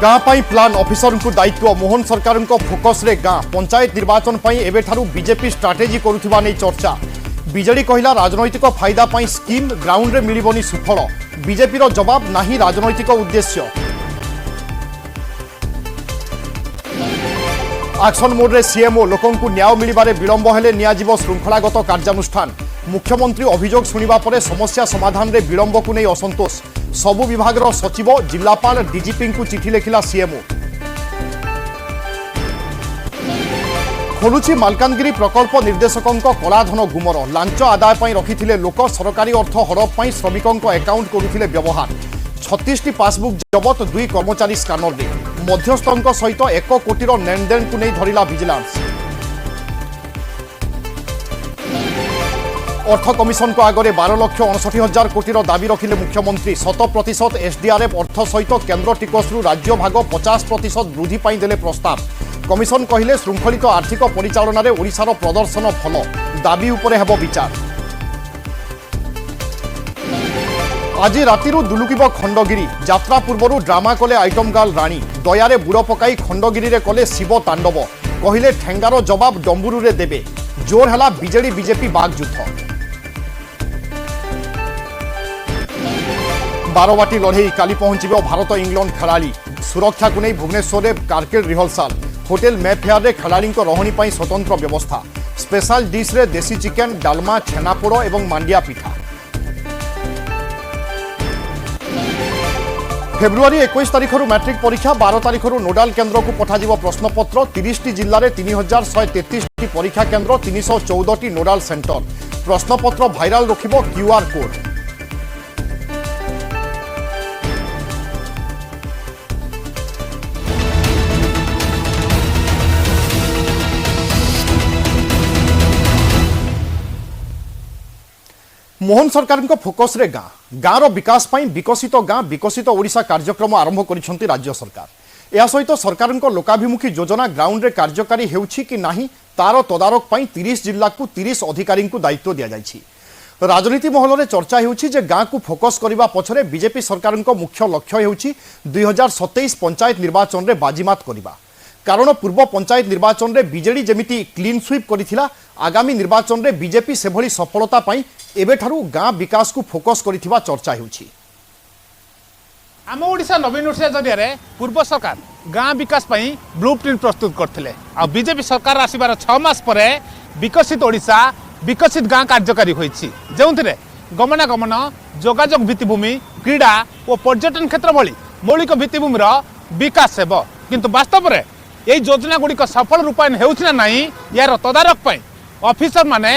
गाँ plan officer को दायित्व मोहन सरकार फोकस रे गाँ पंचायत निर्वाचन एबेठारू बीजेपी स्ट्राटेजी करुवा नहीं चर्चा बीजेडी कहला राजनैतिक फायदा स्कीम ग्राउंड रे मिलिबनी सुफल बीजेपी जवाब नहीं राजनैतिक उद्देश्य एक्शन मोड रे सीएमओ लोकंकु न्याय मिलिबारे विलंब हेले नियाजिबो श्रृंखलागत कार्यानुष्ठान मुख्यमंत्री अभियोग शुणिबा परे समस्या समाधान रे विलंब को नहीं असंतोष सबु विभागर सचिव जिलापाल डीजीपी को चिठी लिखिला सीएमओ खोलुची मालकानगिरी प्रकल्प निर्देशकों कलाधन गुमर लांच आदाय पर रखिथिले लोक सरकारी अर्थ हड़प पर श्रमिकों अकाउंट करुथिले व्यवहार 36टी पासबुक जबत 2 कर्मचारी स्कानर दे मध्यस्थों सहित 1 कोटी लेनदेन को नहीं धरिला विजिलेंस अर्थ कमिशन को आगे 12,69,000 कोटी दाबी रखिले मुख्यमंत्री 100% एसडीआरएफ अर्थ सहित केन्द्र टिकसरू राज्य भाग 50% वृद्धि पाई देले प्रस्ताव कमिशन कहिले श्रृंखलित आर्थिक परिचालन में ओडिशार प्रदर्शन भल दाबी उपरे हेबो विचार आज रातिरु दुलुकिब खंडगिरी यात्रा पूर्व ड्रामा कले आइटम गर्ल राणी दयारे बुड़ पकाई खंडगिरी रे कले शिव तांडव कहिले ठेंगार जवाब डंबुरु रे देबे जोर हला बीजेडी बीजेपी बागयुद्ध बारवाटी लड़ई काली पहुंचबो भारत इंग्लैंड खेलाड़ी सुरक्षा को नहीं भुवनेश्वर में कारगिल रिहर्साल होटेल मेफेयर रे खेलाड़ी रहणी स्वतंत्र व्यवस्था स्पेशल डिश रे देसी चिकेन डालमा छेनापोड़ और मांडिया पिठा फेब्रुआरी 21 तारिख मैट्रिक परीक्षा 12 तारिख नोडाल केन्द्र को पठाଯିବ प्रश्नपत्र 30टी जिले में 3133 परीक्षा केन्द्र 314टी नोडाल सेंटर प्रश्नपत्र भाइराल रखिबो क्यूआर कोड मोहन सरकार फोकस रे गाँव विकास गाँ विकसित ओडिशा कार्यक्रम आरंभ करिसेंती राज्य सरकार या सहित सरकार लोकाभिमुखी योजना ग्राउंड रे कार्यकारी हेउछि कि नाही तार तदारक 30 जिला को 30 अधिकारी को दायित्व दिया जायछि राजनीति महल में चर्चा हेउछि जे गाँ को फोकस करबा पछरे बीजेपी सरकार मुख्य लक्ष्य हेउछि 2027 पंचायत निर्वाचन रे बाजीमात करबा कारण पूर्व पंचायत निर्वाचन रे बीजेडी जेमिति क्लीन स्वीप करिथिला आगामी निर्वाचन रे बीजेपी से भली सफलता पाई एबेठारू गाँ विकास को फोकस करिथिबा चर्चा हेउछि आम ओडिशा नवीन ओडिशा जरिया पूर्व सरकार गाँ विकास पाई ब्लूप्रिंट प्रस्तुत करथिले आ बीजेपी सरकार आसीबार 6 मास परे विकसित ओडिशा विकसित गाँ कार्यकारी होईछि जेउथिरे गमनागमन जोगाजोग भित्तिभूमि क्रीड़ा और पर्यटन क्षेत्र भली मौलिक भित्तिभूमिर विकास हेब किंतु वास्तव में यही योजना गुड़िक सफल रूपायन होउछि ना नहीं यार तदारक पाई ऑफिसर माने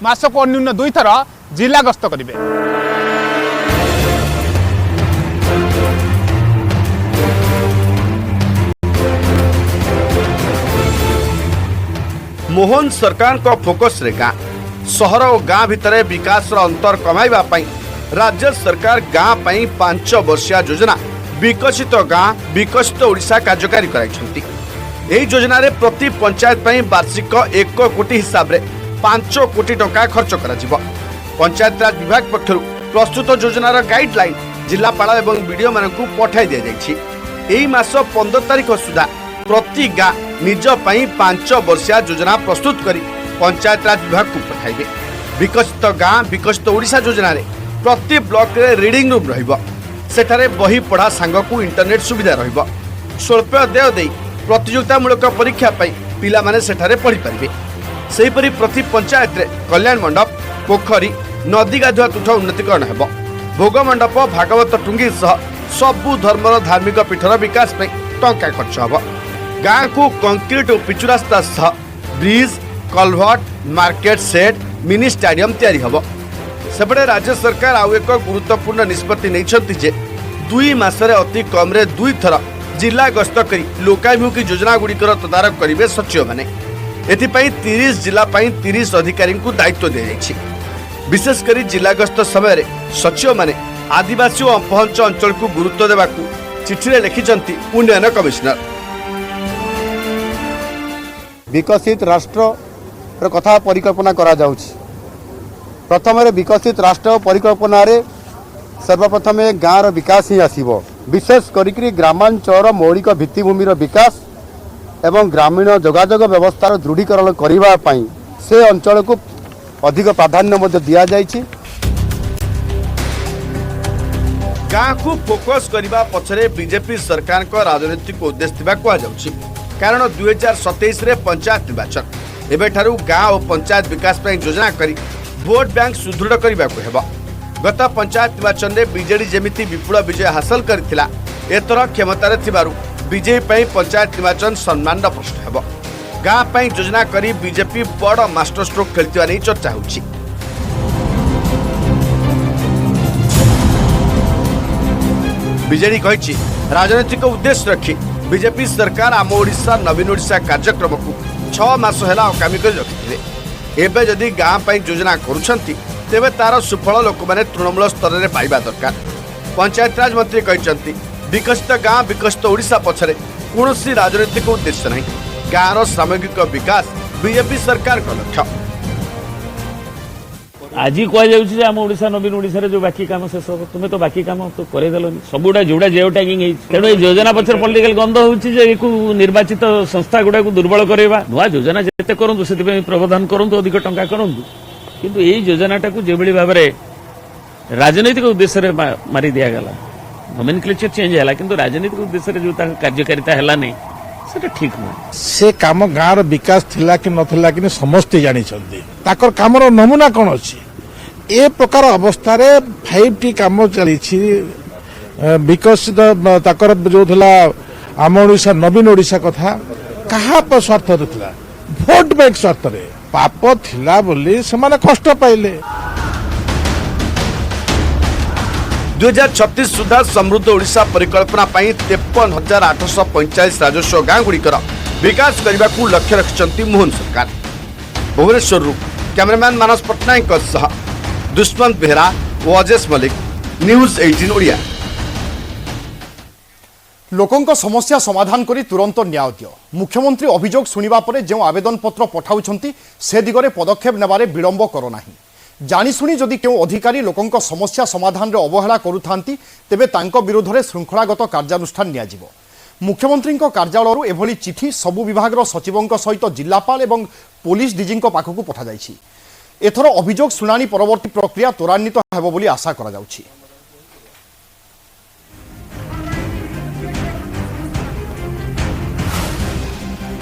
मासक अन्यून 2 थर जिला गस्त करेंगे मोहन सरकार को फोकस रे गाँ सहर और गाँ भितर विकास अंतर कमाइबा पई राज्य सरकार गाँ पई 5 वर्षिया योजना विकसित गाँ विकसित ओडिशा कार्यकारी कराइछंती एही योजना रे प्रति पंचायत पई वार्षिक 1 कोटी हिसाब रे 5 कोटी टंका खर्च करा जिवो पंचायत राज विभाग पक्षरु प्रस्तुत योजनार गाइडलाइन जिलापाल एवं बीडीओ मानकु पठाई दिया जायछि एही मास 15 तारिख सुधा प्रति गाँ निज पई 5 वर्षिया योजना प्रस्तुत करी पंचायत राज विभाग को पठाइबे विकसित गाँ विकसित ओडिशा योजना रे प्रति ब्लॉक रे रीडिंग रूम रहिबो सेठारे बही पढ़ा सांग को इंटरनेट सुविधा रहिबो स्वल्प देय देई प्रतियोगितामूलक परीक्षा पाई पिला माने सेठारे पढ़ी पारिबे सेहीपरि प्रति पंचायत रे कल्याण मंडप पोखरी नदी गाधुआ तुठ उन्नतीकरण हेबो भोग मंडप भागवत टुंगी सह सबु धर्मर धार्मिक पीठर विकास पे टंका खर्च हेबो गाँ को कंक्रीट और पिचु रास्ता सह ब्रिज कलभट मार्केट सेट मिनी स्टेडियम तैयारी हेबो सेपटे राज्य सरकार आउ एक गुरुत्वपूर्ण निष्पत्ति नैछंती जे 2 मासरे अति कम रे 2 थर जिला गस्त करी लोकाभिमुखी योजना गुड़िकर तदारक करेंगे सचिव मैंने एथिपाई 30 जिला 30 अधिकारी को दायित्व दिया जायछि विशेषकर जिला गस्त समय सचिव मैंने आदिवासी और अपहंच अंचल को गुरुत्व देवा चिठी लिखिंट उन्नयन कमिशनर विकसित राष्ट्र कथा परिकल्पना करा जाउछि प्रथम विकसित राष्ट्र परिकल्पना सर्वप्रथम गाँव विकास ही आसब विशेष करी ग्रामांचल मौलिक भित्तिभूमिर विकास एवं ग्रामीण जोगाजोग व्यवस्थार दृढ़ीकरण करने से अंचल को अधिक प्राधान्य दिया जाइछि। गाँ को फोकस करने पछरे बीजेपी सरकार का राजनीतिक उद्देश्य थिबा कुआ जाउछि। कारण 2027 रे पंचायत निर्वाचन एबेठारु गाँ और पंचायत विकास पर योजना करी वोट बैंक सुदृढ़ करने को हेबा। गत पंचायत निर्वाचन में बीजेडी जेमिति विपुल विजय हासिल करथिला एथर क्षमतार थिबारु बीजेपी पई पंचायत निर्वाचन सम्मान प्रश्न हेबा। गाँ पई योजना करी बीजेपी बड़ मास्टर स्ट्रोक खेलतिवा नै चर्चा होछि। बीजेडी कहिछि राजनीतिक उद्देश्य रखी बीजेपी सरकार आम ओडिशा नवीन ओडिशा कार्यक्रम को 6 मास हेला अकामी कर रखिथिले। एबे जदि गाँ पई योजना करूछंती तेबे तार सुफल लोक माने तृणमूल स्तर में पाइबा दरकार। पंचायत राज मंत्री कहते विकसित गाँ विकसित ओडिशा पछरे कौनसी राजनीतिक उद्देश्य नहीं। गाँव सामग्रिक विकास बीजेपी सरकार का लक्ष्य। आज कहुच्छे आम ओडिशा नवीन ओडिशा जो बाकी काम शेष हम तुम्हें तो बाकी काम तो करदेलनि सबुटा जोड़ा जिओ टैगिंग तेणु ये योजना पचर पॉलिटिकल गंध हो निर्वाचित संस्था गुड़ा दुर्बल करवा नुआ योजना जिते करूँ से प्रावधान करूँ अधिक टंका करूँ किंतु यही योजनाटा को जो भाव में राजनैतिक उद्देश्य मारी दिगला नोमेनक्लेचर चेंज है किंतु राजनैतिक उद्देश्य जो कार्यकारिता है सेटा ठीक नहीं। से काम गाँव विकास थिला कि नथिला कि समस्ते जानिछन्ती ताकर कामर नमूना कौन अच्छी ए प्रकार अवस्था 5T काम चली विकसित ताकर जो थिला आम ओडिशा नवीन ओडिशा कथा कहा पर स्वार्थ थिला भोट बैंक स्वार्थ रे पाप थिला बोली समाने कष्ट पाइले। 2036 सुधा समृद्ध ओडिशा परिकल्पना 53,845 राजस्व गाँ गुड़िकर विकास करने को लक्ष्य रखिंट मोहन सरकार। भुवनेश्वर कैमरामैन मानस पट्टनायक दुष्मंत बेहरा और अजेश मलिक न्यूज 18 ओडिया। लोकों समस्या समाधान करी तुरंत न्याय दियो मुख्यमंत्री अभियोग शुणा पर जो आवेदन पत्र पठाउछंती से दिगरे पदक्षेप नेबारे विलंब करो नाही। जानीशुणी जदि क्यों अधिकारी लोकों समस्या समाधान रे अवहेला करुथांती तेबे तांको विरोध में श्रृंखलागत कार्यानुष्ठान नियाजिबो। मुख्यमंत्री कार्यालय एभली चिठी सबु विभाग सचिवों सहित जिलापाल एवं पुलिस डीजी पाखक पठा जाइछि। एथर अभियोग शुणाणी परवर्ती प्रक्रिया त्वरान्वित हेबो बोली आशा करा जाउछि।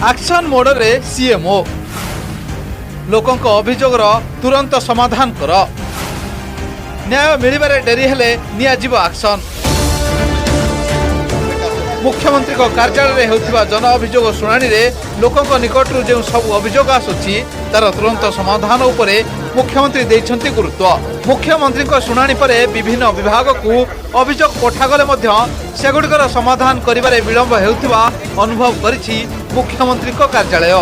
एक्शन मोड रे सीएमओ लोकों अभियोगर तुरंत समाधान कर न्याय मिलबारे डेरी हेले नियाजिब एक्शन। मुख्यमंत्री कार्यालय होतिबा जन अभियोग शुणाणी रे लोकों निकटरू जो सब अभियोग आसुछि तार तुरंत समाधान उपरे मुख्यमंत्री देइछंती गुरुत्व। मुख्यमंत्री शुणाणी परे विभिन्न विभाग को अभियोग पठागले मध्य सेगुड़िकर समाधान करिबारे विलंब हेउतिबा अनुभव करिछि मुख्यमंत्री कार्यालय।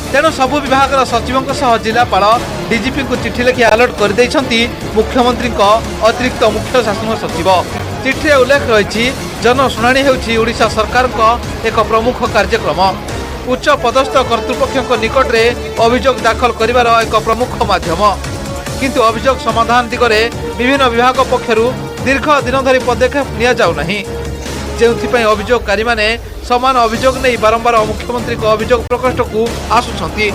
तेणु सबु विभाग सचिवों सह जिलापाल डीजीपी को चिठी लिखि अलर्ट कर देइछंती मुख्यमंत्री अतिरिक्त मुख्य शासन सचिव। चिठी उल्लेख रही जनशुणाणी हेउछि ओडिशा सरकार एक प्रमुख कार्यक्रम। उच्च पदस्थ कर्तृपक्ष निकट में अभियोग दाखल करिवार एक प्रमुख माध्यम किंतु अभियोग समाधान दिगरे विभिन्न विभाग पक्षरु दीर्घ दिन धरी पदक्षेप निया जाउ नहीं जेउथिपई अभियोगकारी माने समान अभियोग नहीं बारंबार मुख्यमंत्री अभियोग प्रकोष्ठ को आसुछंती।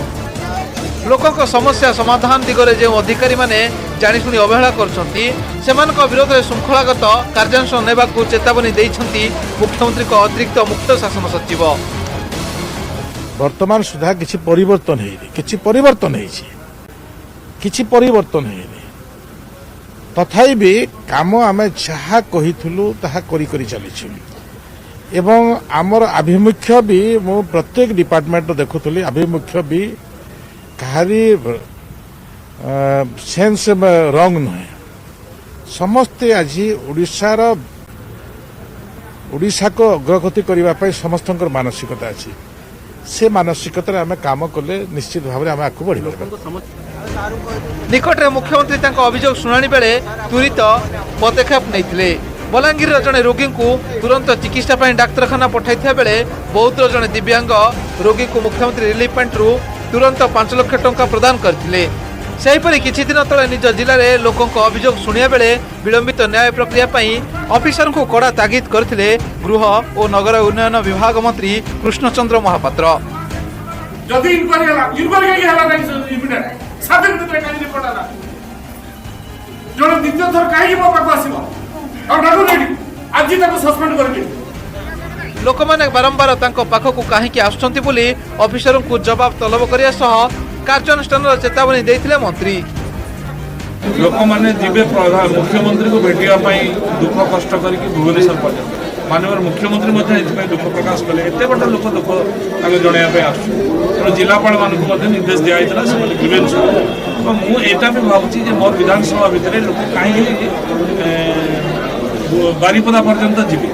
लोकों समस्या समाधान दिगरे जो अधिकारी माने जानिशुणी अवहेला करछंती सेमानक विरोध में श्रृंखलागत कार्यानुष्ठान नेबाकू चेतावनी देइछंती मुख्यमंत्री अतिरिक्त मुख्य शासन सचिव। वर्तमान सुधा किछि परिवर्तन हेइनी किछि परिवर्तन हेइनी तथापि भी काम आमे जहाँ कहिथुलु ताहा करी करी चलिछु एवं आमर आभिमुख्य भी मु प्रत्येक डिपार्टमेंट देखुली आभिमुख्य भी कहारी सेंस रंग नुहे समस्ते आज ओडिशा को अग्रगति करने समस्त मानसिकता अच्छी से मानसिकता आम काम कले निश्चित भाव में आम आगे बढ़ निकट में मुख्यमंत्री अभियोग शुणाणी बेले तुरित पदक्षेप नहीं बलांगीर जड़े रोगी को तुरंत चिकित्सा डाक्तखाना पठाई बेले बौद्ध जड़े दिव्यांग रोगी को मुख्यमंत्री रिलीफ फंड रु तुरंत 5 लाख टंका प्रदान करथिले। सेहीपरि किछि दिन तले निज जिले में लोकों अभियोग शुणिया बेले विलंबित न्याय प्रक्रिया ऑफिसर को कड़ा तागिद करथिले गृह और नगर उन्नयन विभाग मंत्री कृष्णचंद्र महापात्र। जदि इंक्वायरी हला इमिडिएट 7 दिन रे काई रिपोर्ट आला जोन द्वितीय थर काई मो पाक आसीबो और डाकू रेडी आज ताको सस्पेंड करबे। लोक माने बारंबार तांको पाखकु काहेकि आछंती बोली ऑफिसर को जवाब तलब करिया सह कार्यानुष्ठान चेतावनी देथिले मंत्री। लोक माने जिबे मुख्यमंत्री को भेटिया पई दुख कष्ट करके भुवनेश्वर पर्यंत माननीय मुख्यमंत्री मध्य एथि दुख प्रकाश कले एते बड़ लोक दुख आगे जणया पे आसु तो जिलापाल मानक मध्य निर्देश दिया आइतला से ग्रीवेंस तो मु एटा भी भाबुची जे मोर विधानसभा भितरे लोक काहे बारीपदा पर्यंत जीवे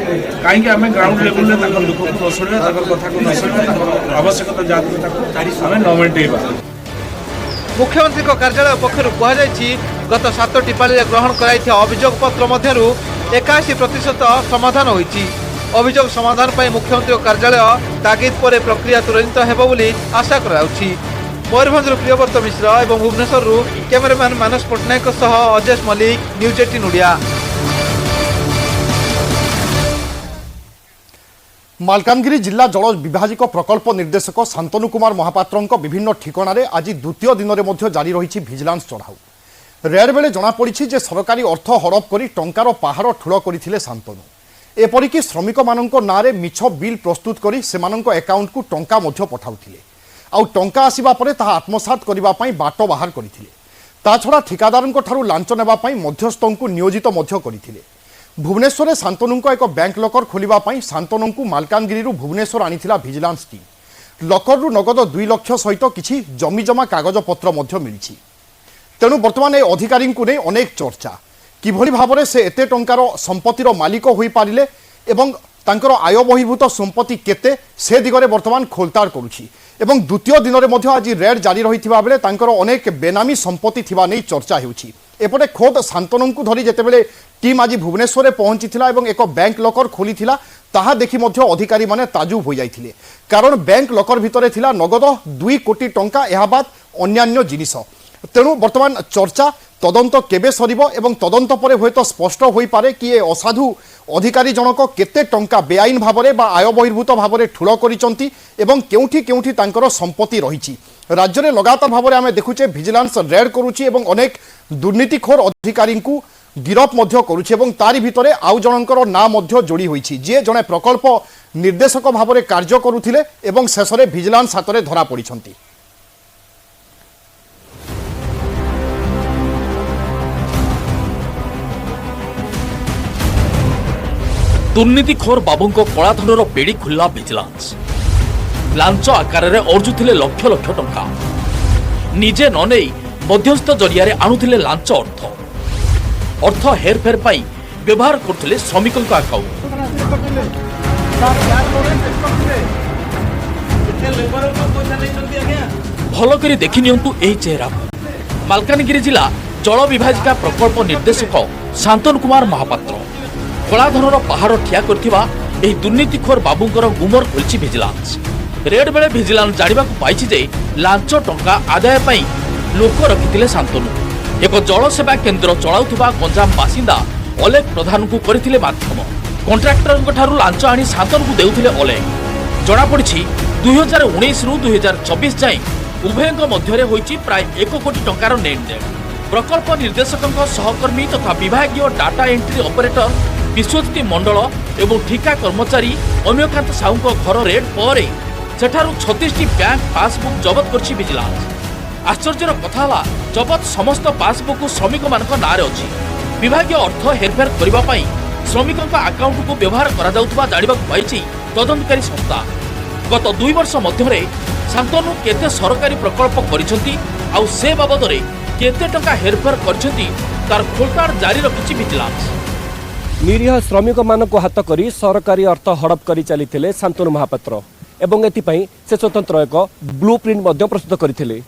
कहीं आम ग्राउंड लेवल में दुख को नशुणा कथा को नशुणा आवश्यकता जहाँ आम न मेटेबा। मुख्यमंत्री कार्यालय पक्षर कहुई गत 7टी पाली ग्रहण कर अभियोग पत्र मध्य 81% समाधान होती। अभियोग समाधान पर मुख्यमंत्री कार्यालय तागिद पर प्रक्रिया त्वरित हेबो बोली आशा कराउछि। मयूरभंज प्रियव्रत मिश्र और भुवनेश्वर कैमेरामैन मानस पट्टनायक अजेश मल्लिक, न्यूज 18 ओडिया। मालकानगिरी जिला जल विभाजिक प्रकल्प निर्देशक शांतनु कुमार महापात्रों विभिन्न ठिकाना आज द्वितीय दिन में जारी रही भिजिलांस चढ़ाऊ। रेड बेले जमापड़ी जे सरकारी अर्थ हड़प कर टंकार पहाड़ ठूल करते शांतनु। एपरिक श्रमिक मान ना मिछ बिल प्रस्तुत कर एकाउंट को टंका पठाउथिले आउ टंका आसिबा परे ताहा आत्मसात करने बाट बाहर करथिले। ता छड़ा ठिकादारंक ठारू लांच नेबापई मध्यस्थों को नियोजित करथिले। भुवनेश्वर शांतनु एक बैंक लकर खोलिबापई शांतनु को मालकानगिरी भुवनेश्वर आनिथिला भिजिलांस टीम। लकर नगद 2 लाख सहित किछि जमीजमा कागजपत्र मिली। तेणु बर्तमान ए अधिकारी को नहीं अनेक चर्चा किभली भाव से एते टंकार संपत्तिर मालिक हो पारिले एवं तांकर आय बहिर्भूत संपत्ति केते से दिगरे बर्तमान खोलताड़ करुछि। एवं द्वितीय दिन में आज रेड जारी रही बेले तांकर अनेक बेनामी संपत्ति थिबा नहीं चर्चा होउछि। एपटे खोद शांतनु को धरी जेतेबेले टीम आज भुवनेश्वर पहुंची एक बैंक लकर खोली ताहा देखि मध्य अधिकारी माने ताजुब हो जाइथिले। कारण बैंक लकर भितरे थिला नगद 2 कोटी टंका एहा बाद अन्यान्य जिनिस। तेणु वर्तमान चर्चा तदंत केबे सरिबो एवं तदंत परे होयतो स्पष्ट होई पारे कि ए असाधु अधिकारी जनक केते टंका बेआईन भावरे बा आय बहिर्भूत भावरे ठूल करिसंती एवं केउठी केउठी तांकर संपत्ति रहिछि। राज्य में लगातार भाव में आम देखुचे भिजिलांस रेड करुच्ची एवं अनेक दुर्नीतिखोर अधिकारी को गिरफ करुच्ची एवं तारी भितरे आउ जनकर ना जोड़ी होइछि जे जने प्रकल्प निर्देशक भाव में कार्य करुथिले एवं शेष में भिजिलांस हाथ में धरा पड़िछंती। दुर्नीतिखोर बाबू कलाधनर पेड़ी खुल्ला भिजिलांस। लांच आकार में अर्जुले लक्ष लक्ष टंका निजे न नहीं मध्यस्थ जरिया आणुले लांच अर्थ हेरफेर पर व्यवहार करते श्रमिकों अकाउंट। भल कर देखि नियंतु एही चेहरा मालकानगिरी जिला जल विभाजिका प्रकल्प निर्देशक शांतनु कुमार महापात्र कलाधनर पहाड़ ठिया करथिबा एही दुर्नीतिखोर बाबूंकर गुमर खोलछि भिजिलांस। रेड बेले भिजिलांस जानिबा पाइछि जे लांच टंका आदाय पई लोक रखिथिले शांतनु। एक जल सेवा केन्द्र चलाउथिबा गंजाम बासिंदा अलेख प्रधान को करथिले माध्यम। कॉन्ट्राक्टर ठारू लांच आनी शांतनु को देउथिले अलेख। जना पड़िछि 2019 रु 2024 जाए उभयଙ୍କ ମଧ୍ୟରେ होइछि प्राय 1 कोटी टंकार लेनदेन। प्रकल्प निर्देशकଙ୍କ सहकर्मी तथा विभागीय डाटा एंट्री ऑपरेटर विश्वज्योति मंडल एवं ठिका कर्मचारी अम्यकांत साहू घर रेड पर सेठारु 36टी बैंक पासबुक जबत करछि भिजिलांस। आश्चर्यर कथा है जबत समस्त पासबुक श्रमिक मानक नारे अछि। विभागीय अर्थ हेरफेर करबा पई श्रमिकों अकाउंट को व्यवहार करा जाउतबा जानिबा पाइछि तदंतकारी संस्था। गत 2 वर्ष मध्य शांतनु केते सरकारी प्रकल्प करिसंती आउ से बाबदरे केते टंका हेरफेर करिसंती तार खोलताड़ जारी रखिछि भिजिलांस। निरीह श्रमिक मानक हाथ करी सरकारी अर्थ हड़प करी चली शांतनु महापात्र एवं एथिपाई से स्वतंत्र एक ब्लू प्रिंट प्रस्तुत करथिले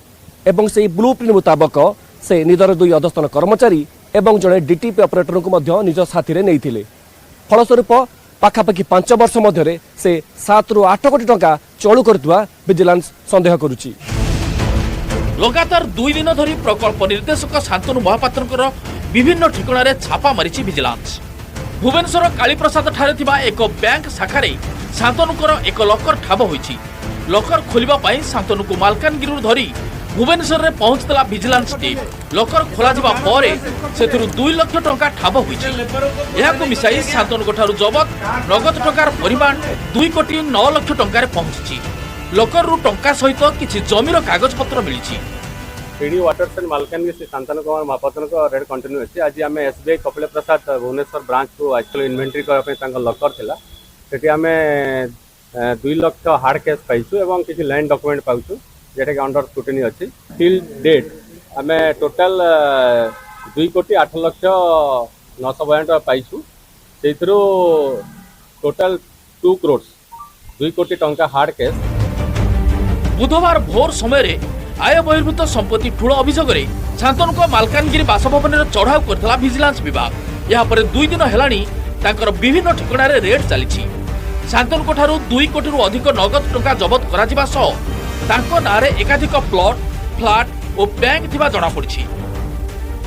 एवं से ब्लू प्रिंट मुताबक से निदर 2 अधस्तन कर्मचारी एवं जड़े डीटीपी ऑपरेटर को निज साथी रे नैथिले। फलस्वरूप पाखापाखि 5 वर्ष मध्य से 7 ରୁ 8 कोटी टंका चलू करथुआ भिजिलांस संदेह करुछि। लगातार 2 दिन धरी प्रकल्प निर्देशक शांतनु महापात्रंकर विभिन्न ठिकाणारे छापा मारिछि विजिलेंस। भुवनेश्वर कालीप्रसाद ठारे थिबा एक बैंक शाखारे शांतनुकर एक लकर ठाब होइछि। लकर खोलिबा पई शांतनुको मालकानगिरी धरी भुवनेश्वर रे पहुंचतला विजिलेंस टीम। लकर खोला जिबा परे सेथिरु 2 लाख टंका ठाब होइछि। एहाको मिसाई शांतनुको ठारु जबत नगद टंकार परिमाण 2 कोटी 9 लाख टंकारे पहुंचिछि। लकर रु टंका सहित किछि जमीर कागज पत्र मिलिछि। पीडी वाटरसन मालकानगिरी श्री शांतनु कुमार महापात्र को रेड कंटिन्यू अछि। आज आम एसबीआई कपिल प्रसाद भुवनेश्वर ब्रांच को एक्चुअली इन्वेंटरी करने लकर थिला सेठी आम 2 लाख हार्ड कैश पाइछु एवं किछि लैंड डॉक्यूमेंट पाउछु जेटा कि अंडर स्क्रूटिनी अछि। टिल डेट आम टोटल 2 कोटी 8 लाख 992 टका पाइछु। सेथिरो टोटल 2 करोड़ 2 कोटी टंका हार्ड कैश। बुधवार भोर समय आय बहिर्भूत संपत्ति ठूल अभियोग शांतनु मालकानगिरी बासभवन चढ़ाऊ करथिला विजिलेंस विभाग। या पर 2 दिन हेलानी तांकर विभिन्न ठिकाणारे रेड चली। शांतनु ठारू 2 कोटी रु अधिक नगद टंका जबत करा जिबा सह तांको नारे एकाधिक प्लॉट फ्लैट और बैंक थिबा जणा पड़िछि।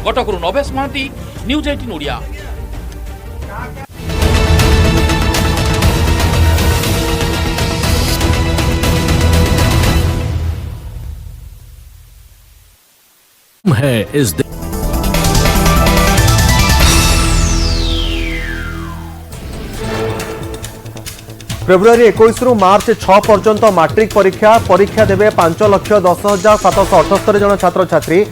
कटकरू नवेश महांती, न्यूज 18 ओडिया। है इस फेब्रुआरी 21 रु मार्च 6 पर्यंत मैट्रिक परीक्षा देवे 5,10,778 जन छात्र छात्री।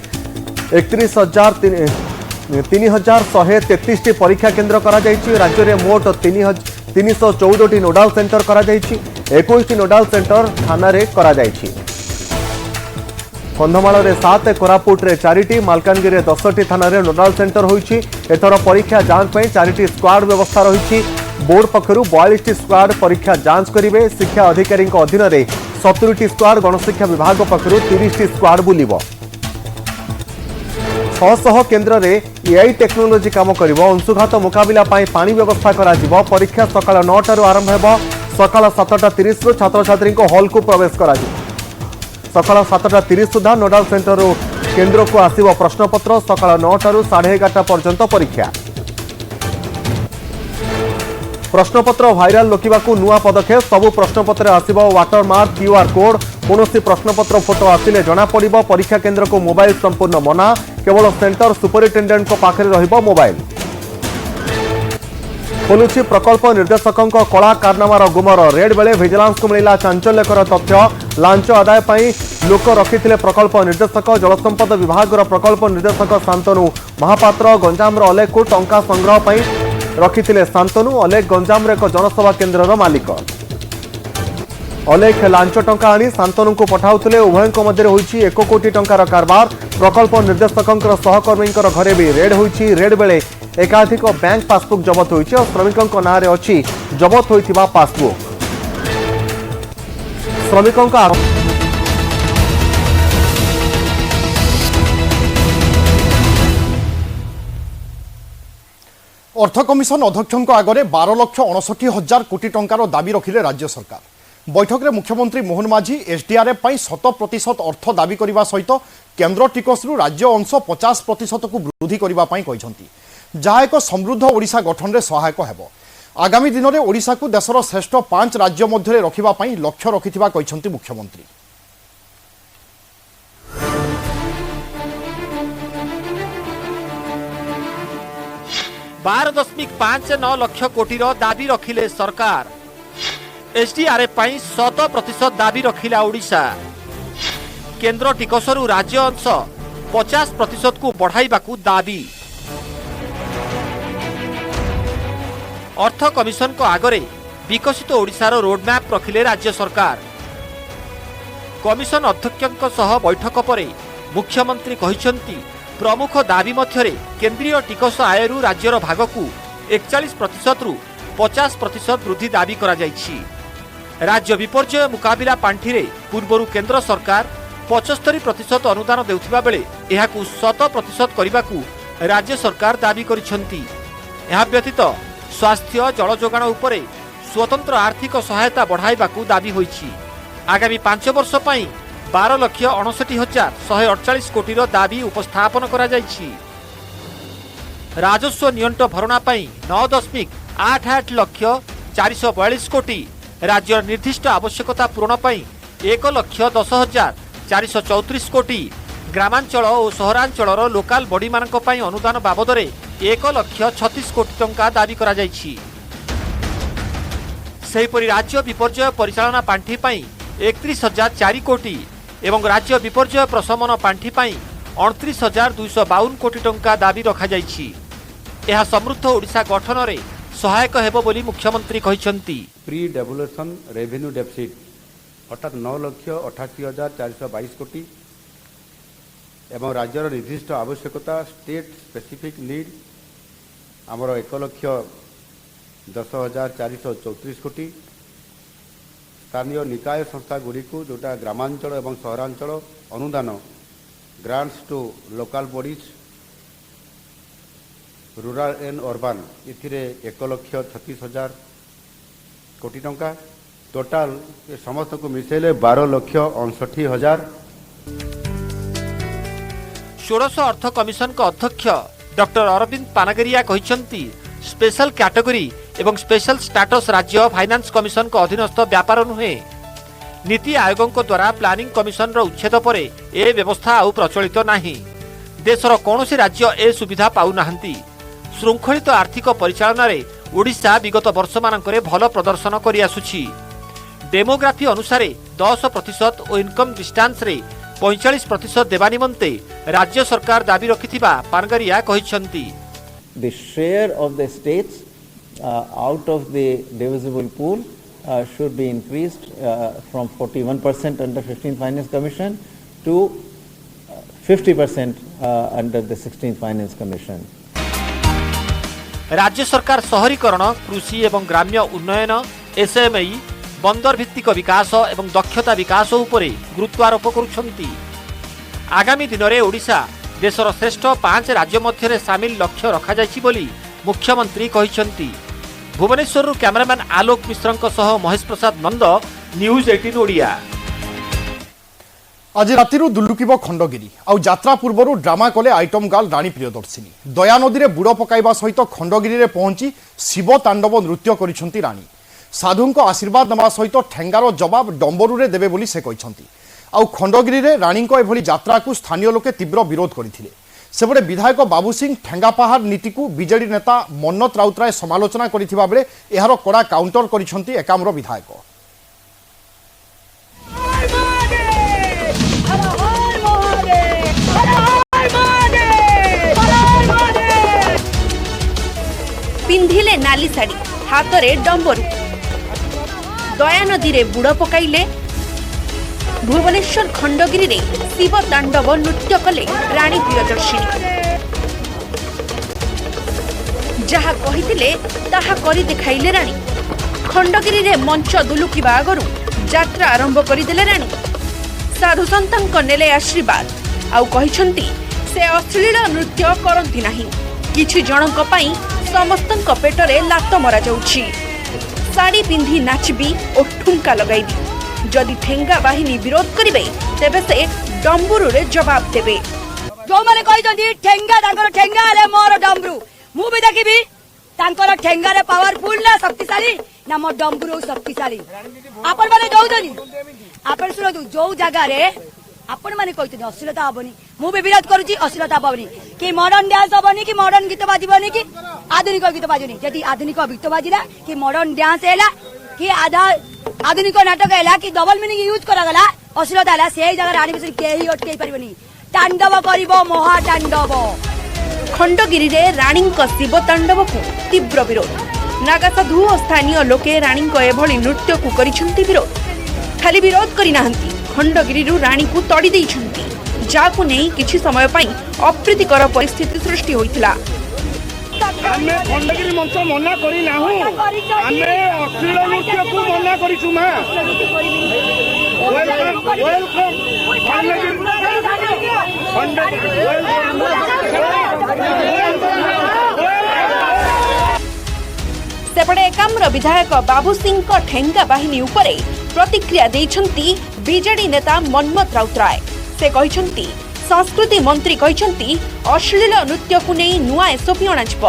31,333 परीक्षा केन्द्र करा जायछि। राज्य में मोट 314 नोडाल सेंटर करा जायछि। 21 नोडाल सेंटर थाना रे करा जायछि। कंधमाल रे 7, कोरापुट रे 4, मालकानगिरी रे 10 थाना रे नोडाल सेंटर होइछि। एथर परीक्षा जांच पई 4 स्क्वाड व्यवस्था रहिछि। बोर्ड पक्षरु 42 स्क्वाड परीक्षा जांच करिवे। शिक्षा अधिकारी अधीन रे 70 स्क्वाड, गणशिक्षा विभाग पक्षरु 30 स्क्वाड बुलिबो। 600 केन्द्र रे एआई टेक्नोलोजी काम करिवो। अंशुघात मुकाबिला पई पानी व्यवस्था करा जिवो। परीक्षा सकाळ 9 टारु आरंभ हेबो। सकाळ 7:30 रु छात्र छात्री को हॉल को प्रवेश करा जिवो। सकाळ 7:30 सुधा नोडाल सेंटर केन्द्र को आसिबो प्रश्नपत्र। सकाळ 9 टारु 11:30 पर्यंत परीक्षा। प्रश्नपत्र भाइराल रोकवाकू नुआ पदक्षेप। सबु प्रश्नपत्र आसिबो वाटरमार्क क्यूआर कोड। कौनसी प्रश्नपत्र फोटो आसिले जना पड़िबो। परीक्षा केन्द्र को मोबाइल संपूर्ण मना। केवल सेंटर सुपरिटेंडेंट को पाखरे रहिबो मोबाइल। खोलुछि प्रकल्प निर्देशकों कला कारनामार गुमर। रेड बेले विजिलेंस को मिला चांचल्यकर तथ्य। लांच आदाय पई लोक रखिथिले प्रकल्प निर्देशक। जलसंपद विभाग प्रकल्प निर्देशक शांतनु महापात्र गंजाम अलेख को टंका संग्रह पई रखिथिले शांतनु। अलेख गंजाम एक जनसभा केन्द्र मालिक। अलेख लांच टंका आनी शांतनु को पठाउथिले। उभयଙ୍କ मध्य होइछि 1 कोटी टंकार कारबार। प्रकल्प निर्देशकों सहकर्मी घरे भी रेड होइछि। रेड बेले एकाधिक बैंक पासबुक जबत होइछि और श्रमिकों नारे अछि जबत होइथिबा पासबुक। श्रमिकों अर्थ कमिशन अध्यक्षों आगे 12,59,000 कोटी टंकार दाबी रखिले राज्य सरकार। बैठक में मुख्यमंत्री मोहन माझी एसडीआरएफ 100% अर्थ दाबी करने सहित केन्द्र टिकसरू राज्य अंश 50% को वृद्धि करने जहाँ एक समृद्ध ओडिशा गठन में सहायक हेब। आगामी दिन में ओडिशा को देशर श्रेष्ठ 5 राज्य मध्य रखिबापई लक्ष्य रखिथिबा कहिसंती मुख्यमंत्री। बार 12.59 लाख कोटीर दाबी रखिले सरकार। एसडीआरएफ 100% दाबी रखिला ओडिशा। केन्द्र टिकसरू राज्य अंश 50% को बढ़ाइबाकू दाबी। अर्थ कमिशन को आगरे विकसित ओडिशार रोडमैप रखिले राज्य सरकार। कमिशन अध्यक्षों सह बैठक पर मुख्यमंत्री कहिसंती प्रमुख दाबी मध्यरे केंद्रीय टिकस आयरु राज्यर भाग को 41% रु 50% वृद्धि दाबी करा जायछि। राज्य विपर्यय मुकाबिला पांठि रे पूर्वरु केंद्र सरकार 75% अनुदान देउथिबा बेले एहाकू 100% करिबाकू राज्य सरकार दाबी करिसंती। एहा व्यतीत स्वास्थ्य जल जोगाण उपरे स्वतंत्र आर्थिक सहायता बढ़ाइबाकू दाबी होइछि। आगामी 5 वर्ष पई 12,69,148 कोटीर दाबी उपस्थापन करा जायछि। राजस्व नियंट भरणा पई 9.88 लक्ष 442 कोटी, राज्य निर्दिष्ट आवश्यकता पूरण पई 1,10,434 कोटी, ग्रामांचल और सहरांचलर लोकाल बॉडी मानक पई अनुदान बाबदरे 1,36 कोटी टंका दाबी करा जायछि। सेहिपरि राज्य विपर्यय परिचालना पांठी पई 31,004 कोटी एवं राज्य विपर्यय प्रशमन पांठी पई 29,252 कोटी टंका दाबी रखा जायछि। यह समृद्ध ओडिशा गठन रे सहायक हेबो बोली मुख्यमंत्री कहिसंती। प्री डेवलपमेंट रेवेन्यू डेफिसिट अर्थात 9,88,422 कोटी एवं राज्यर निर्दिष्ट आवश्यकता स्टेट स्पेसिफिक नीड आमर 1,10,434 कोटी, स्थानीय निकाय संस्था गुड़ी को जोटा ग्रामांचल एवं सहरांचल अनुदान grants to local bodies rural and urban इथिरे 1,36,000 कोटी टंका, टोटाल समस्त को मिसेले 12,59,000। 16 अर्थ कमिशन का अध्यक्ष डॉक्टर अरविंद पानागरिया कहिसंती स्पेशल कैटेगरी एवं स्पेशल स्टेटस राज्य फाइनेंस कमिशन को अधीनस्थ व्यापार नुहे। नीति आयोग द्वारा प्लानिंग कमिशन उच्छेद पर ए व्यवस्था आउ प्रचलित नाही। देशर कौनसी राज्य ए सुविधा पाउ नाहंती। श्रृंखलित आर्थिक परिचालन रे ओडिशा विगत वर्ष मानकरे भल प्रदर्शन करि आसुछि। डेमोग्राफी अनुसार 10% और इनकम डिस्टेंस रे 45% देवा निमंते राज्य सरकार दाबी रखिथिबा Panagariya कहिसंती। The share of the states out of the divisible pool should be increased from 41% under 15th Finance Commission to 50% under the 16th Finance Commission. राज्य सरकार शहरीकरण, कृषि एवं ग्राम्य उन्नयन, एसएमई, बंदर भित्तिक विकास एवं दक्षता विकास उपरे गुरुत्वारोप करुछंती। आगामी दिन में ओडिशा देशर श्रेष्ठ 5 राज्य मध्य सामिल लक्ष्य रखा जायछि बोली मुख्यमंत्री कहिसंती। भुवनेश्वर कैमरामैन आलोक मिश्र सह महेश प्रसाद नंद, न्यूज 18 ओडिया। आज राति दुलुकिब खंडगिरी आउ यात्रा पूर्व ड्रामा कले आइटम गर्ल राणी प्रियदर्शिनी। दया नदी में बुड़ पकाइबा सहित खंडगिरी में पहुंची शिव तांडव नृत्य करिसेंती राणी। साधुंक आशीर्वाद नवा सहित ठेंगार जवाब डंबरू रे देबे बोली से कहिसेंती। आउ खंडगिरी में राणी एभली यात्रा को स्थानीय लोके तीव्र विरोध करथिले। सेपटे विधायक बाबू सिंह ठेंगापाहाड़ नीति को बीजेडी नेता मन्नत राउतराय समालोचना करथिबा बेले एहार कड़ा काउंटर करिसेंती एकाम्र विधायक। पिंधिले नाली साड़ी, हाथ रे डंबरू, दया नदी रे बुड़ पकाइले। भुवनेश्वर खंडगिरी रे शिव तांडव नृत्य कले राणी प्रियदर्शिनी। जहा कहिथिले ताहा करि देखाइले राणी। खंडगिरी रे मंच दुलुकिबा आगरु यात्रा आरंभ करिदेले राणी। साधु संतंक नेले आशीर्वाद आउ कहिसंती से अश्लील नृत्य करंती नाही। किछि जनक पई समस्तंक पेटरे लात मरा जाउछि। साड़ी पिंधि नाचबी और ठुमका लगाइबी। जदि ठेंगा बाहिनी विरोध करिवे तेबे से डंबुरु रे जवाब देबे। जो माने कहिसंती ठेंगा तांकर ठेंगा आले मोर डंबरू। मु भी देखिबी तांकर ठेंगा रे पावरफुल ना शक्तिशाली ना मोर डंबरू शक्तिशाली। आपण माने जोउजनी आपण सुनतु जो जगह रे आपण माने कहिसंती अश्लीलता हबनी। मु भी विरोध करूची अश्लीलता हबनी कि मॉडर्न डांस हबनी कि मॉडर्न गीत बाजिबनी कि आधुनिक गीत बाजनी। जदि आधुनिक गीत बाजिला कि मॉडर्न डांस हैला कि आधुनिक नाटक हैला कि डबल मीनिंग यूज करा गला अश्लीलता हैला से जगह रानी बिसरी केही अटकै परिबनी। तांडव करिवो महातांडव। खंडगिरी रे राणी शिव तांडव को तीव्र विरोध। नागा साधु और स्थानीय लोके राणी एभली नृत्य को करिसेंती विरोध। खाली विरोध करि नाहंती, खंडगिरी राणी को तड़ी देइछंती, जाकु नै किछि समय पई अप्रीतिकर परिस्थिति सृष्टि होइतिला। आमे खंडगिरी मंच मना करी नाहु, आमे अश्लील नृत्य को मना करिछु मा। सेपटे एकाम्र विधायक बाबू सिंह ठेंगा बाहिनी उपरे प्रतिक्रिया देइछंती बीजेडी नेता मनमथ राउतराय। से कहिछंती संस्कृति मंत्री कहिछंती अश्लील नृत्य को नहीं नुआ एसओपी अणाजिब।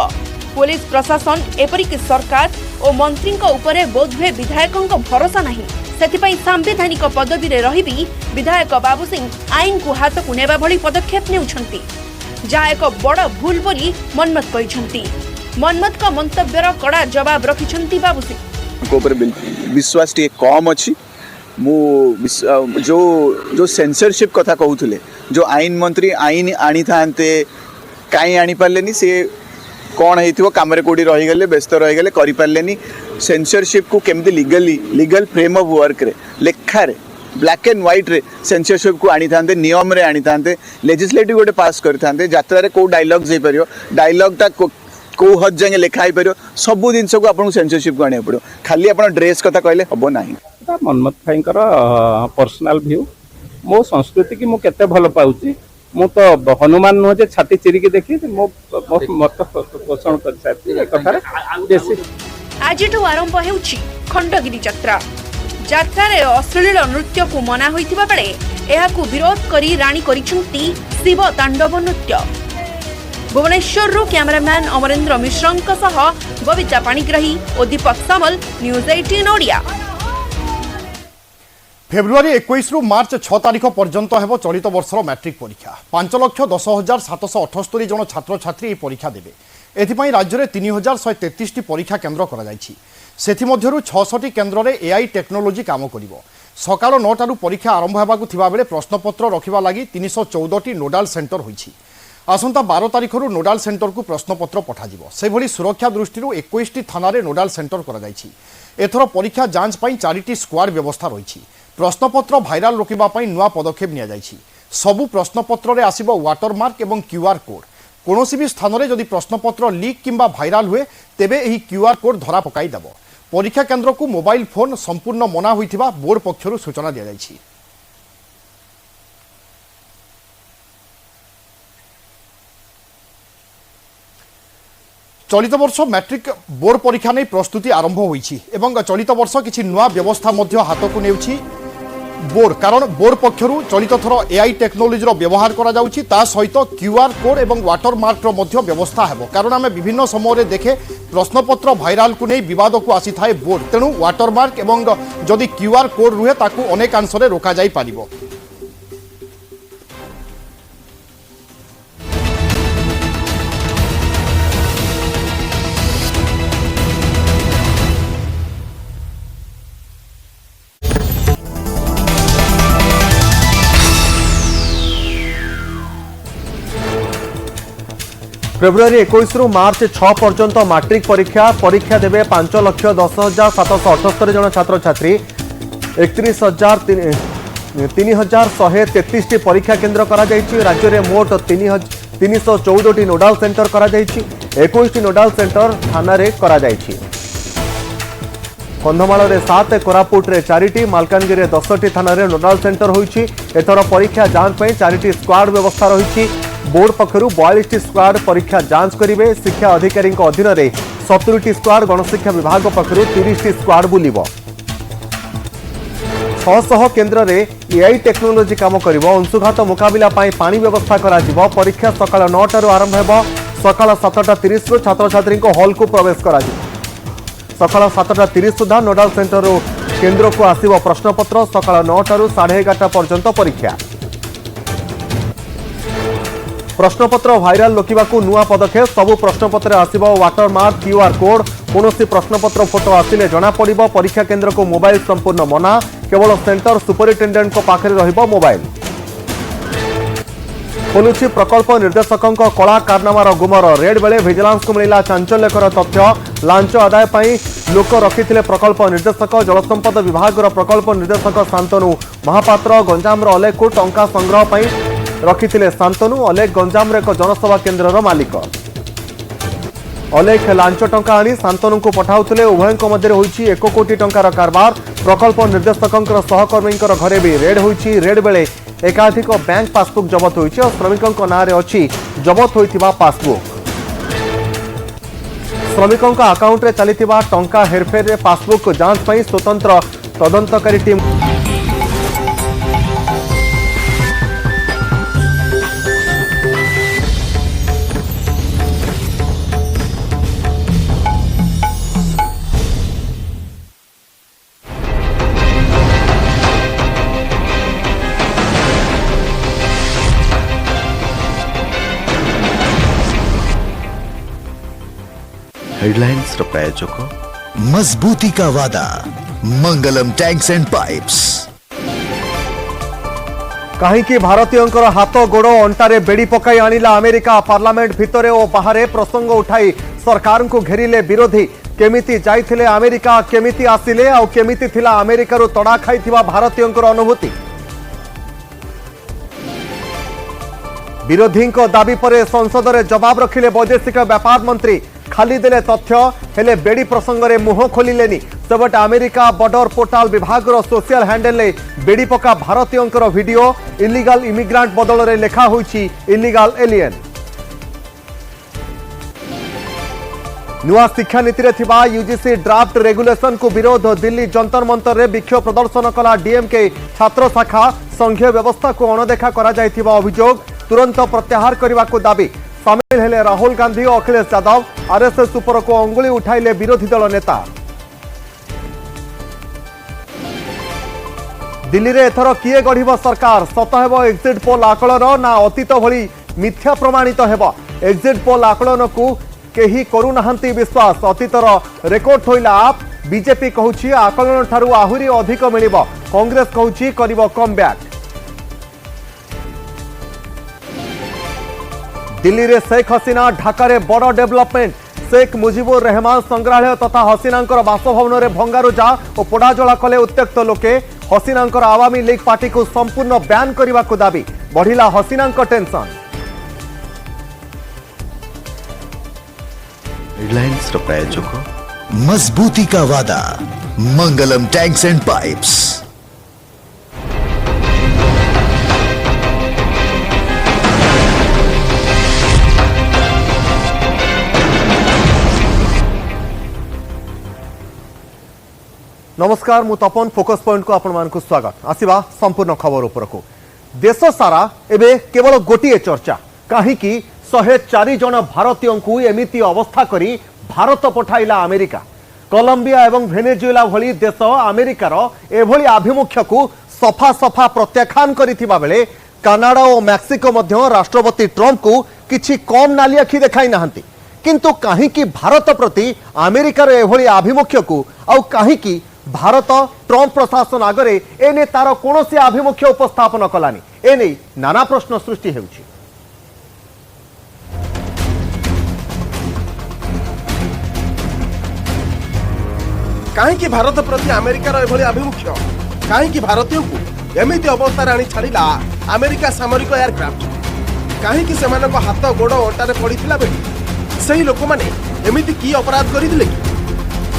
पुलिस प्रशासन एपरिक सरकार और मंत्री उपरे बोधवे विधायकों भरोसा नहीं, सेथिपई सांविधानिक पदवी रे रही भी विधायक बाबू सिंह आईन को हाथ को नेबा भली पदक्षेप नेउछंती, जहा एक बड़ भूल बोली मनमथ कहिछंती। मनमथ का मंतव्यर कड़ा जवाब रखिछंती बाबू सिंह। विश्वास टे कम अछि। मु जो सेंसरशिप कथा कहूले, जो आईन मंत्री आईन आनी थांते काई आनी पारलेनी, से कौन हेतिबो कामरे कोडी रही गले, व्यस्त रही गले, करि पारलेनी। सेंसरशिप को केमती लीगल फ्रेम ऑफ वर्क रे लेखा रे ब्लैक एंड व्हाइट रे सेंसरशिप को आनी थांते, नियम रे आनी थांते, लेजिस्लेटिव गोटे पास करि थांते, यात्रा रे को डायलॉग जे परियो, डायलॉग ता को हद जाए लिखा ही पार सब जिन को आपको सेंसरशिप को आने पड़ो। खाली आप ड्रेस कथा कहले हम ना। मनमथ भाई पर्सनाल व्यू, मो संस्कृति की मुझे भल पाऊँ। मु तो हनुमान नुह जे छाती चिरिकी देखी मो मत पोषण कर। आज आरंभ होउछि खंडगिरी यात्रा। यात्रा रे अश्लील नृत्य को मना होइतिबा बेले एहाकु विरोध करी राणी करिसंती शिव तांडव नृत्य। भुवनेश्वर कैमरामैन अमरेंद्र मिश्र बबिता पाणिग्राही और दीपक सामल, न्यूज 18 ओडिया। फेब्रुआरी 21 रु मार्च 6 तारिख पर्यंत हेबो चलित वर्षर मैट्रिक परीक्षा। 5,10,778 जन छात्र छात्री ए परीक्षा देबे। एथिपई राज्य में 3,133 परीक्षा केन्द्र करा जायछि। सेथिमध्यरु 66 केन्द्र रे एआई टेक्नोलोजी काम करिवो। सकाळ 9 टारु परीक्षा आरंभ हेबाकु थिबा बेले प्रश्नपत्र रखिबा लागि 314 नोडाल सेंटर होइछि। आसंता 12 तारिख नोडाल सेंटर को प्रश्नपत्र पठाजिबो। से भली सुरक्षा दृष्टि 21 थाना रे नोडाल सेंटर करा जायछि। एथर परीक्षा जांच पई 4टी स्क्वाड व्यवस्था रहिछि। प्रश्नपत्र भाइराल रोकिबा पई नुआ पदक्षेप निया जायछि। सबु प्रश्नपत्र रे आसीबो वाटरमार्क एवं क्यूआर कोड। कोनोसी भी स्थान रे जदि प्रश्नपत्र लीक किंबा भाइराल हुए तेबे एही क्यूआर कोड धरा पकाई देबो। परीक्षा केन्द्र को मोबाइल फोन संपूर्ण मना होइथिबा बोर्ड पक्षरु सूचना दिया जायछि। चलित वर्ष मैट्रिक बोर्ड परीक्षा नहीं प्रस्तुति आरंभ होइछि एवं चलित वर्ष किछि नुआ व्यवस्था मध्य हाथ को नेउछि बोर्ड। कारण बोर्ड पक्षरु चलित थर एआई टेक्नोलोजी रो व्यवहार करा जाउछि, ता सहित क्यूआर कोड एवं वाटरमार्क रो मध्य व्यवस्था हेबो। कारण आमे विभिन्न समय रे देखे प्रश्नपत्र भाइराल को नहीं विवाद को आसी थाए बोर्ड, तेणु वाटरमार्क एवं जदि क्यूआर कोड रुहे ताकू अनेक अंश रे रोका जाई पारिबो। फेब्रुआरी 21 रु मार्च 6 पर्यंत मैट्रिक परीक्षा देवे 5,10,778 जन छात्र छात्री। 31,133 परीक्षा केन्द्र करा जायछि। राज्य में मोट 314 नोडाल सेंटर करा जायछि। 21 नोडाल सेंटर थाना रे करा जायछि। कंधमाल रे 7, कोरापुट रे 4टी, मालकानगिरी 10टी थाना रे नोडाल सेंटर होइछि। एथर परीक्षा जांच पई 4टी स्क्वाड व्यवस्था रहिछि। बोर्ड पक्षरु 42 स्क्वाड परीक्षा जांच करिवे। शिक्षा अधिकारी अधीन रे 70टी स्क्वाड, गणशिक्षा विभाग पक्षरु 30टी स्क्वाड बुलिबो। 600 केन्द्र रे एआई टेक्नोलोजी काम करिवो। अंशुघात मुकाबिला पाई पानी व्यवस्था करा जिवो। परीक्षा सकाळ 9 टारु आरंभ हेबो। सकाळ 7:30 रु छात्र छात्री को हॉल को प्रवेश करा जिवो। सकाळ 7:30 सुधा नोडाल सेंटर रो केन्द्र को आसीबो प्रश्नपत्र। सकाळ 9 टारु 11:30 पर्यंत परीक्षा। प्रश्नपत्र भाइराल रोकवा नुआ पदक्षेप। सबु प्रश्नपत्र आसिबो वाटरमार्क, क्यूआर कोड। कौनसी प्रश्नपत्र फोटो आसिले जना पड़िबो। परीक्षा केन्द्र को मोबाइल संपूर्ण मना। केवल सेंटर सुपरिटेडेंट को पाखरे रहिबो मोबाइल। खोलुछि प्रकल्प निर्देशकों कला कारनामार गुमर। रेड बेले विजिलेंस को मिला चांचल्यकर तथ्य। लांच आदाय पई लोक रखिथिले प्रकल्प निर्देशक। जलसंपद विभाग प्रकल्प निर्देशक शांतनु महापात्र गंजाम अलेखु टंका संग्रह पई रखिथिले शांतनु। अलेख गंजाम एक जनसेवा केन्द्र मालिक। अलेख लांच टंका आनी शांतनु को पठाउथिले। उभयଙ୍କ मध्य होइछि 1 कोटी टंकार कारबार। प्रकल्प निर्देशकंकर सहकर्मींकर घरे भी रेड होइछि। रेड बेले एकाधिक बैंक पासबुक जबत होइछि और श्रमिकंक नारे अछि जबत होइथिबा पासबुक। श्रमिकों अकाउंट रे चलिथिबा टंका हेरफेर रे पासबुक जांच पई स्वतंत्र तदंतकारी टीम हेडलाइंस प्रायोजक मजबूती का वादा मंगलम टैंक्स एंड पाइप्स। कहीं भारतीय हाथ गोड़ अंटारे बेड़ी पकाई आनिला अमेरिका पार्लियामेंट भितरे और बाहर प्रसंग उठाई सरकार को घेरिले विरोधी केमिति जाइथिले अमेरिका केमिति आसिले आ केमिति थिला अमेरिका रु तड़ा खाइथिबा भारतीय अनुभूति विरोधी दाबी पर संसद में जवाब रखिले वैदेशिक व्यापार मंत्री खाली देले तथ्य हेले बेड़ी प्रसंग में मुह खोलिलेनी सेबटे अमेरिका बॉर्डर पोर्टाल विभाग सोशल हैंडल ले बेड़ी पका भारतीय वीडियो इलीगल इमिग्रांट बदल में लेखा होईची इलीगल एलियन। नुआ शिक्षा नीति रे थिबा यूजीसी ड्राफ्ट रेगुलेशन को विरोध दिल्ली जंतर मंतर रे विक्षोभ प्रदर्शन कला डीएमके छात्र शाखा संघीय व्यवस्था को अणदेखा करा जायथिबा अभियोग तुरंत प्रत्याहार करने को दाबी सामिल हेले राहुल गांधी और अखिलेश यादव आरएसएस उपर को अंगुली उठाइले विरोधी दल नेता। दिल्ली रे एथर किए गढ़ सरकार सत हेब एक्जिट पोल आकलन ना अतीत भली मिथ्या प्रमाणित हेब एक्जिट पोल आकलन को केही करूनाहांती विश्वास अतीतर रेकर्ड थोइला आप बीजेपी कहूछि आकलन ठारू आहुरी अधिक मिलिब कांग्रेस कहूछि करिब कमब्याक। दिल्ली रे शेख हसीना ढाका रे बड़ डेवलपमेंट शेख मुजिबुर रहमान संग्रहालय तथा हसीनांकर बासभवन रे भंगारुजा और पोड़ाजला कले उत्त्यक्त लोके हसीनांकर आवामी लीग पार्टी को संपूर्ण बैन करने को दाबी बढ़िला हसीनांकर टेंशन। हेडलाइंस प्रायोजक मजबूती का वादा मंगलम टैंक्स एंड पाइप्स। नमस्कार मु तपन फोकस पॉइंट को आपण मानकु स्वागत आसीबा संपूर्ण खबर उपर को देश सारा एबे केवल गोटिए चर्चा कहीं 104 जन भारतीय को एमिति अवस्था करी भारत पठाइला अमेरिका कोलंबिया एवं वेनेजुएला भली देश अमेरिकार एभली आभिमुख्य को सफा सफा प्रत्याख्यान करिथिबा बेले कनाडा और मैक्सिको मध्य राष्ट्रपति ट्रंप को किछि कम नाली आखि देखाई नाहंती किंतु कहीं भारत प्रति अमेरिकार एभली आभिमुख्य को आउ कहीं भारत ट्रंप प्रशासन आगरे एने तार कौन आभिमुख्य उपस्थापन कलानी एने नाना प्रश्न सृष्टि होउछि। कहीं भारत प्रति अमेरिकार एभली आभिमुख्य कहीं भारतीय को एमिति अवस्था आनी छाड़ा अमेरिका सामरिक एयरक्राफ्ट कहीं से हाथ गोड़ अंटारे पड़ता बेले से लोक मैंने एमिति की अपराध करते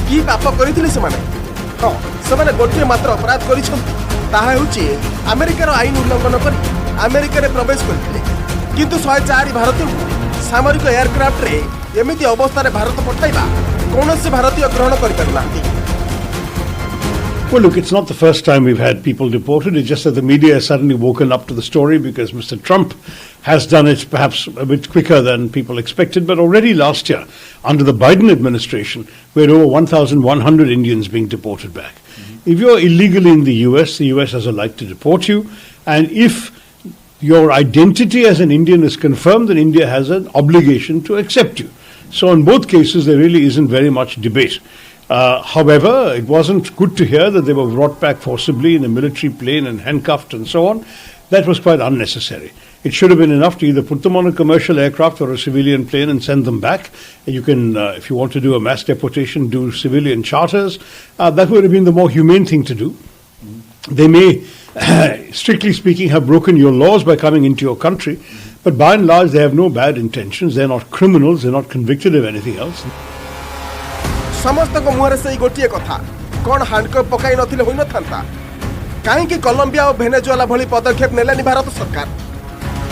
कि पाप करते हाँ से गोटे मात्र अपराध कर अमेरिकार आईन उल्लंघन कर अमेरिका प्रवेश करते किंतु 104 भारतीय को सामरिक एयरक्राफ्ट रे एमिति अवस्था भारत पठाइबा कौन से भारतीय ग्रहण कर। Well, look, it's not the first time we've had people deported. It's just that the media has suddenly woken up to the story because Mr. Trump has done it perhaps a bit quicker than people expected. But already last year, under the Biden administration, we had over 1,100 Indians being deported back. If you're illegally in the US has a right to deport you. And if your identity as an Indian is confirmed, then India has an obligation to accept you. So in both cases, there really isn't very much debate. However, it wasn't good to hear that they were brought back forcibly in a military plane and handcuffed and so on. That was quite unnecessary. It should have been enough to either put them on a commercial aircraft or a civilian plane and send them back. You can, if you want to do a mass deportation, do civilian charters. That would have been the more humane thing to do. They may, strictly speaking, have broken your laws by coming into your country, but by and large, they have no bad intentions. They're not criminals. They're not convicted of anything else. समस्त मुहर से गोटे कथा कौन handcuff पकाई नथिले होई नथांता कहीं Colombia और वेनेजुएला भली पदक्षेप नेलानी भारत सरकार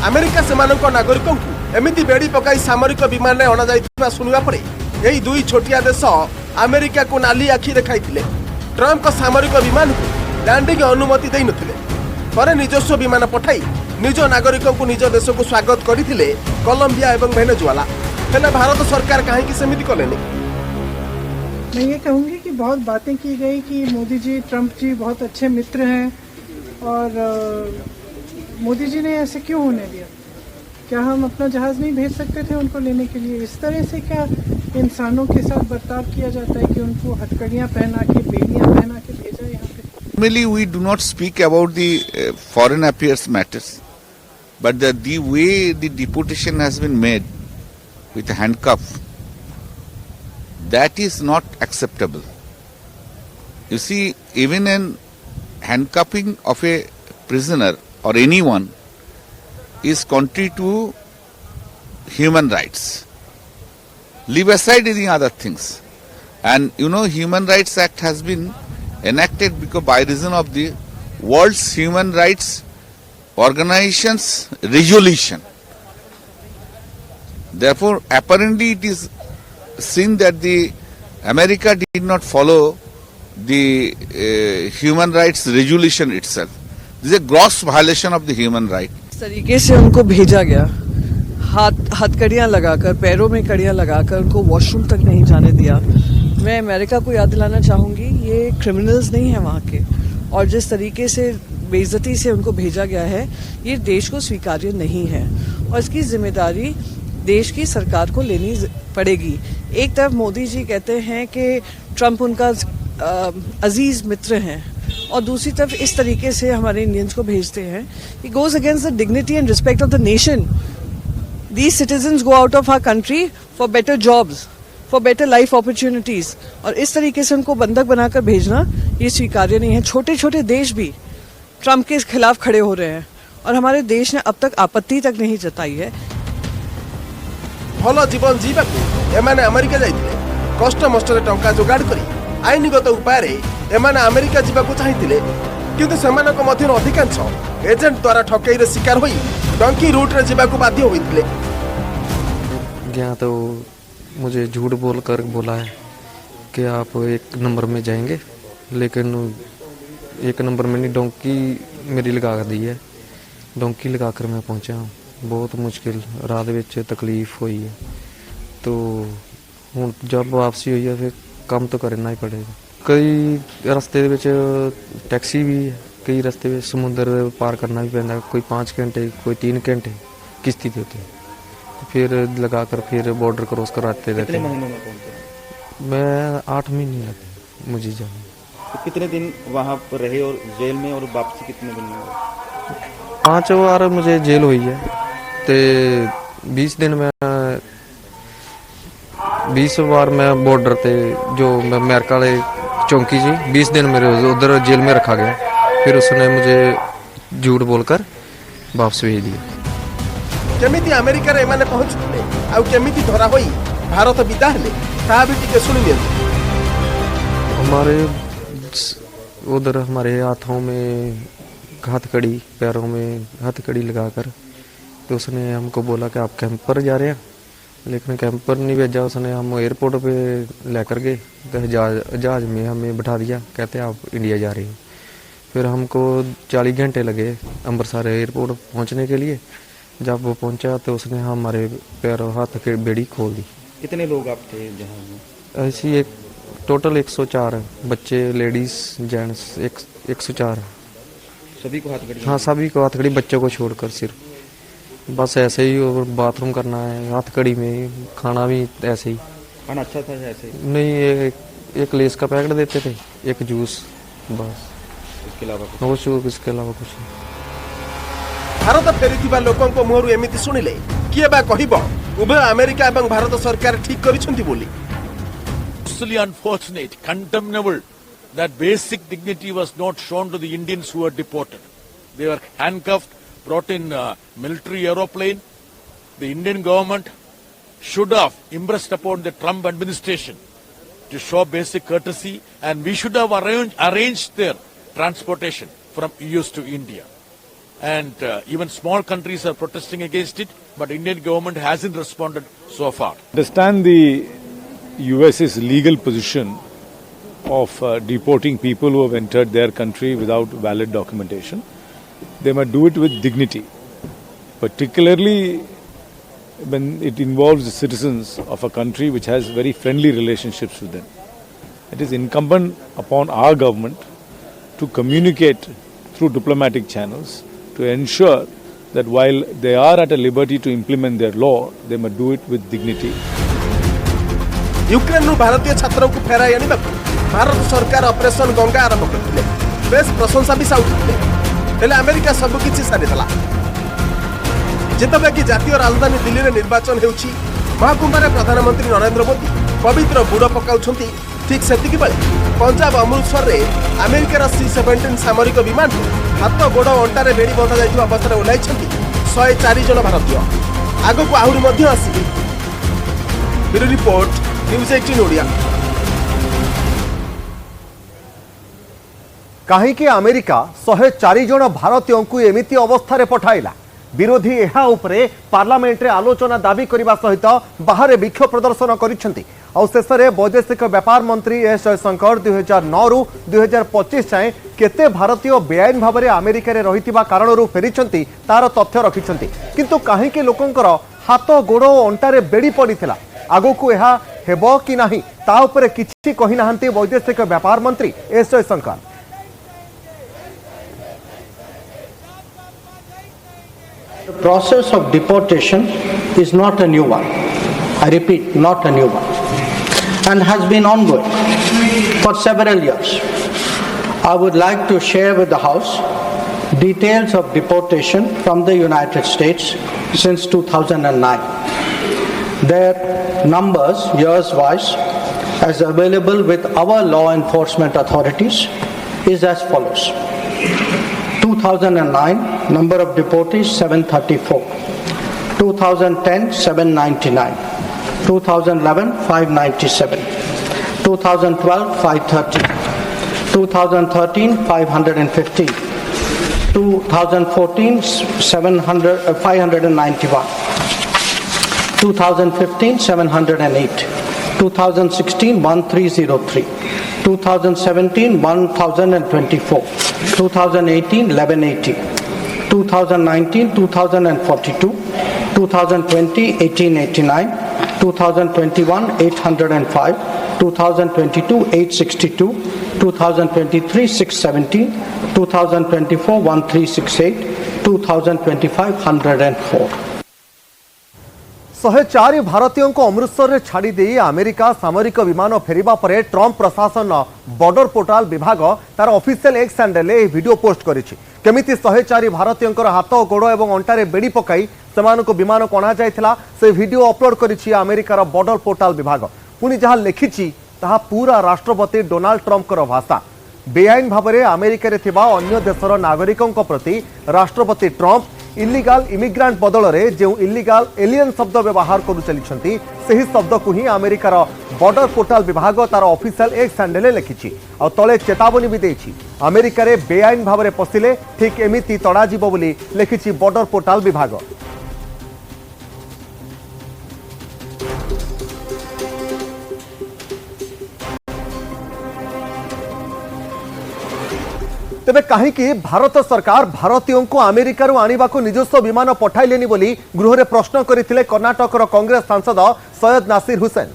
अमेरिका सेमानक नागरिकों को एमिति बेड़ी पकाई सामरिक विमान रे अणा जाइथिबा सुनिबा परे यही दुई छोटिया देश अमेरिका को नाली आखि देखाइथिले। ट्रम्प का सामरिक विमान को लैंडिंग अनुमति देई नथिले। पर निजस्व विमान पठाई निज नागरिकों को निज देश को स्वागत करथिले कोलंबिया एवं वेनेजुएला। हेले भारत सरकार काहे कि समिति कलेनी? मैं ये कहूँगी कि बहुत बातें की गई कि मोदी जी ट्रम्प जी बहुत अच्छे मित्र हैं और मोदी जी ने ऐसे क्यों होने दिया? क्या हम अपना जहाज नहीं भेज सकते थे उनको लेने के लिए? इस तरह से क्या इंसानों के साथ बर्ताव किया जाता है कि उनको हथकड़ियाँ पहना के बेड़ियाँ पहना के भेजा यहाँ पे? Normally we do not speak about the foreign affairs matters, but the way the deportation has been made with a handcuff, that is not acceptable. You see, even in handcuffing of a prisoner or anyone is contrary to human rights. Leave aside any other things. And you know, Human Rights Act has been enacted because by reason of the World's Human Rights Organization's resolution. Therefore, apparently it is seen that the America did not follow the human rights resolution itself. This is a gross violation of the human right. इस तरीके से उनको भेजा गया, हथकड़ियाँ लगाकर, पैरों में कड़ियाँ लगाकर उनको वॉशरूम तक नहीं जाने दिया। मैं अमेरिका को याद दिलाना चाहूँगी, ये क्रिमिनल्स नहीं है वहाँ के, और जिस तरीके से बेइज्जती से उनको भेजा गया है, ये देश को स्वीकार्य नहीं है और इसकी जिम्मेदारी देश की सरकार को लेनी पड़ेगी। एक तरफ मोदी जी कहते हैं कि ट्रम्प उनका अजीज मित्र हैं और दूसरी तरफ इस तरीके से हमारे इंडियंस को भेजते हैं। It goes against the dignity and respect of the nation. These citizens go out of our country for better jobs, for better life opportunities, और इस तरीके से उनको बंधक बनाकर भेजना ये स्वीकार्य नहीं है। छोटे छोटे देश भी ट्रम्प के खिलाफ खड़े हो रहे हैं और हमारे देश ने अब तक आपत्ति तक नहीं जताई है। भल जीवन जीवा एमाने अमेरिका जाइथिले, कष्ट मष्टरे टंका जोगाड़ करी आईनगत उपाय एमाने अमेरिका जीवाकू चाहिथिले, किंतु सेमानक मध्यरु अधिकांश एजेंट द्वारा ठकईरे शिकार होई डंकी रूट रे जीवाकू बाध्य होइथिले। गया तो मुझे झूठ बोलकर बोला है कि आप 1 नंबर में जाएंगे, लेकिन 1 नंबर में नहीं, डोंकी मेरी लगा दी है। डोंकी लगाकर मैं पहुंचा हूँ। बहुत मुश्किल रात विच तकलीफ हुई है, तो हुण जब वापसी हुई है फिर काम तो करना ही पड़ेगा। कई रास्ते विच टैक्सी भी है, कई रास्ते में समुद्र पार करना भी पैंदा, कोई 5 घंटे कोई 3 घंटे किश्ती देते हैं, फिर लगाकर फिर बॉर्डर क्रॉस कराते रहते हैं। महीनों में पहुंचे? मैं 8 महीने लगे मुझे जाने। तो कितने दिन वहाँ पर रहे और जेल में, और वापसी कितने दिन में? 5 बार मुझे जेल हुई है, तो 20 दिन में 20 बार मैं बॉर्डर पे जो अमेरिका वाले चौंकी जी 20 दिन मेरे उधर जेल में रखा गया। फिर उसने मुझे झूठ बोलकर वापस भेज दिया। केमिति अमेरिका रे माने पहुंचले आ केमिति धरा होई भारत विदा हेले ता भी टिके सुनि नियंतु। हमारे उधर हमारे हाथों में हथकड़ी, पैरों में हथकड़ी लगाकर, तो उसने हमको बोला कि आप कैंप पर जा रहे हैं, लेकिन कैंप पर नहीं भेजा उसने। हम एयरपोर्ट पे लेकर गए, तो जहाज में हमें बैठा दिया, कहते हैं आप इंडिया जा रहे हैं। फिर हमको 40 घंटे लगे अमृतसर एयरपोर्ट पहुंचने के लिए। जब वो पहुंचा तो उसने हमारे पैर हाथ की बेड़ी खोल दी। कितने लोग आप थे जहाज में? ऐसी एक टोटल 104 बच्चे, लेडीज, जेंट्स 104। सभी को हथकड़ी? हाँ, सभी को हथकड़ी, बच्चों को छोड़कर सिर्फ। बस ऐसे ही, और बाथरूम करना है हथकड़ी में, खाना भी ऐसे ही। खाना अच्छा था ऐसे ही? नहीं, एक लेस का पैकेट देते थे, एक जूस, बस। इसके अलावा इसके अलावा कुछ नहीं। भारत फेरिथिबा लोकंको मुहरु एमिति सुनिले किए बा कहिबो उभय अमेरिका एवं भारत सरकार ठीक करिसंती बोली। Absolutely unfortunate, condemnable that basic dignity was not shown to the Indians who were deported. They were handcuffed, brought in military aeroplane. The Indian government should have impressed upon the Trump administration to show basic courtesy, and we should have arranged their transportation from US to India. And even small countries are protesting against it, but Indian government hasn't responded so far. Understand the US's legal position of deporting people who have entered their country without valid documentation. They must do it with dignity, particularly when it involves the citizens of a country which has very friendly relationships with them. It is incumbent upon our government to communicate through diplomatic channels to ensure that while they are at a liberty to implement their law, they must do it with dignity. Ukraine भारतीय छात्रों को फेराई आने भारत सरकार operation Ganga आरंभ करते base प्रशंसा भी साउथले America सबकि सारीदेला जितेबाला कि जातीय राजधानी दिल्ली में निर्वाचन होउछि महाकुंभरे प्रधानमंत्री नरेंद्र मोदी पवित्र बुड़ पकाउछंती ठीक सेतिक बेले पंजाब अमृतसर रे अमेरिकार C-17 सामरिक विमान हाथ गोड़ अंटारे बेड़ी बंधा जाइथिबा अवस्था ओह्लाइछंती 104 जन भारतीय आगको आहुरी मध्य आसी ब्यूरो रिपोर्ट न्यूज 18 ओडिया। कहीं अमेरिका 104 जन भारतीयों को एमिति अवस्था पठाइला विरोधी एहा उपरे पार्लियामेंट रे आलोचना दाबी करने सहित बाहर विक्षोभ प्रदर्शन करिसेंती और शेष में वैदेशिक व्यापार मंत्री एस जयशंकर 2009 रु 2025 जाए केते भारतीय बेआईन भाव में अमेरिका रे रहितिबा कारणरू फेरिछंती तार तथ्य रखिछंती किंतु काहेकि लोकंकर हाथ गोड़ अंटारे बेड़ी पड़ीथिला आगको एहा हेबो कि नाही ता उपरे किछि कहि नाहंती वैदेशिक व्यापार मंत्री S Jaishankar. The process of deportation is not a new one. I repeat, not a new one, and has been ongoing for several years. I would like to share with the House details of deportation from the United States since 2009. Their numbers, years-wise, as available with our law enforcement authorities, is as follows. 2009, number of deportees 734. 2010, 799. 2011, 597. 2012, 530. 2013, 515. 2014, 591. 2015, 708. 2016, 1303. 2017, 1024. 2018, 1180. 2019, 2042. 2020, 1889. 2021, 805. 2022, 862. 2023, 617. 2024, 1368. 2025, 104. 104 भारतीयों को अमृतसर रे छाड़ी दे America सामरिक विमान फेरिबा परे Trump प्रशासन border portal विभाग तार ऑफिशियल एक्स हैंडल ए वीडियो पोस्ट करिछि केमिति 104 भारतीयों हाथ गोड़ और अंटारे बेड़ी पकाई सेमानको विमान कणा जायथिला से वीडियो अपलोड करिछि अमेरिकार बॉर्डर पोर्टाल विभाग पुनी जहां लिखिछि ताहा पूरा राष्ट्रपति डोनाल्ड ट्रंपकर भाषा बेआईन भाव में अमेरिका रे थिबा अन्य देशर नागरिकों प्रति राष्ट्रपति ट्रंप इल्लीगल इमिग्रांट बदल में जो इल्लीगल एलियन शब्द व्यवहार करू चली सही शब्द को ही अमेरिकार बॉर्डर पोर्टाल विभाग तार ऑफिशियल एक्स हैंडल लिखिछि और तले चेतावनी भी देछि अमेरिका रे बेआईन भाव में पशिले ठीक एमिति तड़ा जीवो बोली लिखिछि बॉर्डर पोर्टाल विभाग। तेबे कहीं भारत सरकार भारतीयों को अमेरिका आने को निजस्व विमान पठाइलेनी बोली गृह में प्रश्न करते कर्नाटक कांग्रेस सांसद सैयद नासिर हुसैन।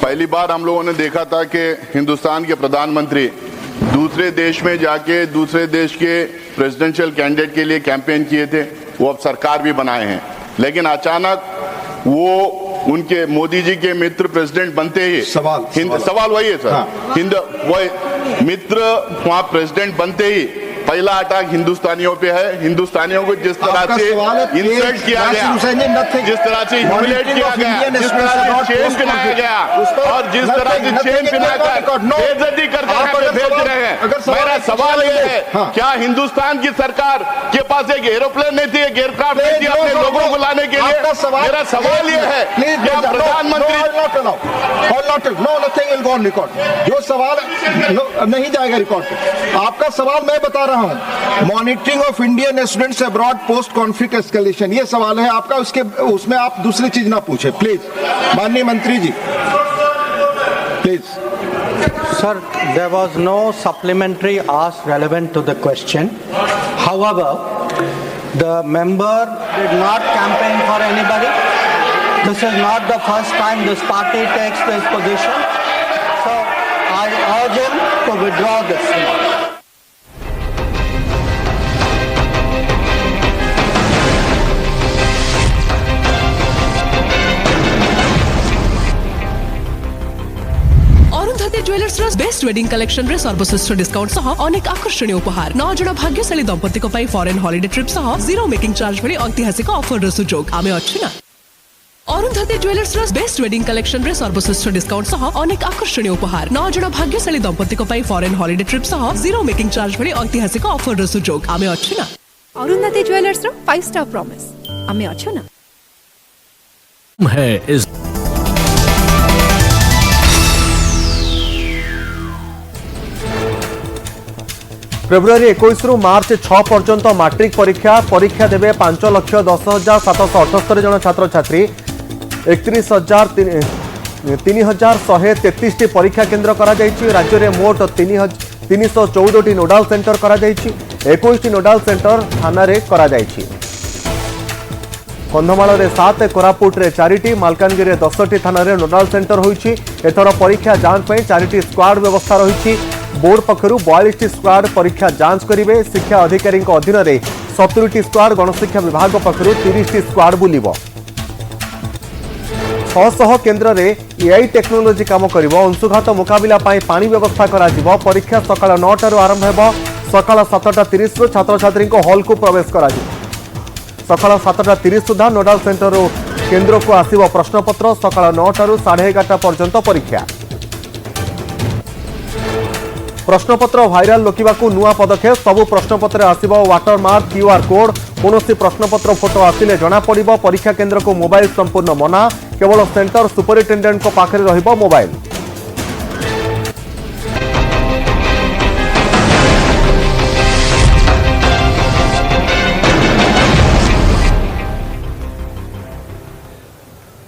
पहली बार हम लोगों ने देखा था कि हिंदुस्तान के प्रधानमंत्री दूसरे देश में जाके दूसरे देश के प्रेसिडेंशियल कैंडिडेट के लिए कैंपेन किए थे, वो अब सरकार भी बनाए हैं, लेकिन अचानक वो उनके मोदी जी के मित्र प्रेसिडेंट बनते ही सवाल वही है सर। हाँ। मित्र वहाँ प्रेसिडेंट बनते ही पहला अटैक हिंदुस्तानियों पे है। हिंदुस्तानियों को जिस तरह से इंसल्ट किया गया, जिस तरह से ह्यूमिलेट किया गया, जिस तरह से चेन पहनाया गया और जिस तरह से चेन पहनाकर बेइज्जती करके भेज रहे हैं। मेरा सवाल ये है, क्या हिंदुस्तान की सरकार के पास एक एरोप्लेन नहीं थी, एक एयरक्राफ्ट नहीं थी अपने लोगों को लाने के लिए? मेरा सवाल ये है, क्या प्रधानमंत्री recorded, no nothing will go on record. जो सवाल नहीं जाएगा रिकॉर्ड पे। आपका सवाल मैं बता रहा हूं, monitoring of Indian students abroad post conflict escalation, ये सवाल है आपका, उसमें आप दूसरी चीज ना पूछे प्लीज। माननीय मंत्री जी please. Sir, there was no supplementary ask relevant to the question. However, the member did not campaign for anybody. This is not the first time this party takes this position. So I urge him to withdraw this. Arundhati jewellers best wedding collection रे सर्वश्रेष्ठ discount सह अनेक आकर्षणीय उपहार 9 जण भाग्यशाली दंपति को foreign holiday trip सह जीरो मेकिंग चार्ज भली ऐतिहासिक ऑफर रो सुजोग आमे अछि ना। Arundhati jewellers best wedding collection रे सर्वश्रेष्ठ डिस्काउंट सह अनेक आकर्षणीय उपहार 9 जण भाग्यशाली दंपति को फॉरेन हॉलिडे ट्रिप सह जीरो मेकिंग चार्ज भली ऐतिहासिक ऑफर रो सुजोग आमे अछि ना। अरुंधति ज्वेलर्स रो 5 स्टार प्रॉमिस आमे अछि ना है इस फेब्रुआरी 21 रु मार्च 6 पर्यंत मैट्रिक परीक्षा देवे 5,10,778 जन छात्र छात्री 31,3133 परीक्षा केन्द्र राज्य में मोट 314 नोडाल सेंटर 21 नोडाल सेंटर थाना कंधमाल 7 कोरापुट 4 मालकानगिरी 10 थाना नोडाल सेंटर होइछि। एथर परीक्षा जांच 4 स्क्वाड व्यवस्था रही। बोर्ड पक्षर 42 स्क्वाड परीक्षा जांच करेंगे। शिक्षा अधिकारी अधीन में 70 स्क्वाड, गणशिक्षा विभाग पक्षर 30 स्क्वाड बुलिब। 600 केन्द्र में एआई टेक्नोलोजी काम कर अंशुघात मुकाबला पानी व्यवस्था करा। परीक्षा सकाळ 9 आरंभ हो, सकाळ 7:30 छात्र छात्री हॉल को प्रवेश कर सकाळ 7:30 सुधा नोडाल सेंटर केन्द्र को आसिब प्रश्नपत्र। सकाळ 9 11:30 पर्यंत परीक्षा। प्रश्नपत्र भाइराल रोकवाकू नुआ पदक्षेप। सबु प्रश्नपत्र आसिब वाटरमार्क क्यूआर कोड। कौनसी प्रश्नपत्र फोटो आसिले जना पड़िबो। परीक्षा केन्द्र को मोबाइल संपूर्ण मना। केवल सेंटर सुपरिटेंडेंट को पाखरे रहिबो मोबाइल।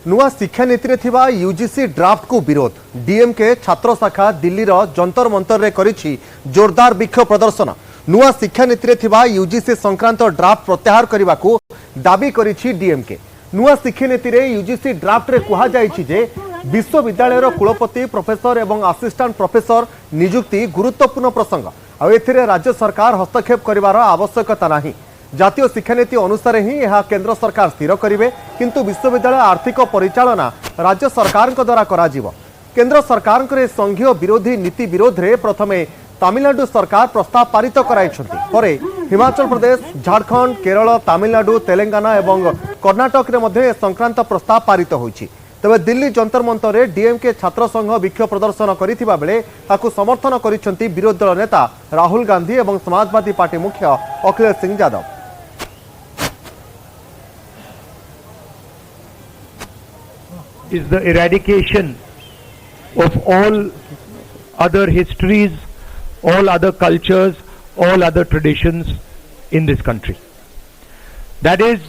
नुआ शिक्षा नीति थिबा यूजीसी ड्राफ्ट को विरोध। डीएमके छात्र शाखा दिल्ली जंतर मंतर रे करिछि जोरदार विक्षोभ प्रदर्शन। नुआ शिक्षा नीति थिबा यूजीसी संक्रांत ड्राफ्ट प्रत्याहार करने को दाबी करिछि डीएमके। नुआ शिक्षा नीति रे यूजीसी ड्राफ्ट रे कहा जाइछि जे विश्वविद्यालय कुलपति प्रोफेसर एवं असिस्टेंट प्रोफेसर नियुक्ति गुरुत्वपूर्ण प्रसंग। आ एथिरे राज्य सरकार हस्तक्षेप करिवार आवश्यकता नाही। जातीय शिक्षानीति अनुसार ही यह केंद्र सरकार स्थिर करेंगे, किंतु विश्वविद्यालय आर्थिक परिचालना राज्य सरकार द्वारा कराजिवो। केंद्र सरकार संघीय विरोधी नीति विरोध में प्रथमे तमिलनाडु सरकार प्रस्ताव पारित कराइछन्ति, परे हिमाचल प्रदेश, झारखंड, केरल, तमिलनाडु, तेलंगाना एवं कर्णाटक रे संक्रांत प्रस्ताव पारित होइछि। तबे दिल्ली जंतर मंतर रे डीएमके छात्र संघ विक्षोभ प्रदर्शन करिथिबा बेले ताकु समर्थन करिछन्ति विरोधी दल नेता राहुल गांधी एवं समाजवादी पार्टी मुख्य Akhilesh Singh Yadav. is the eradication of all other histories, all other cultures, all other traditions in this country. That is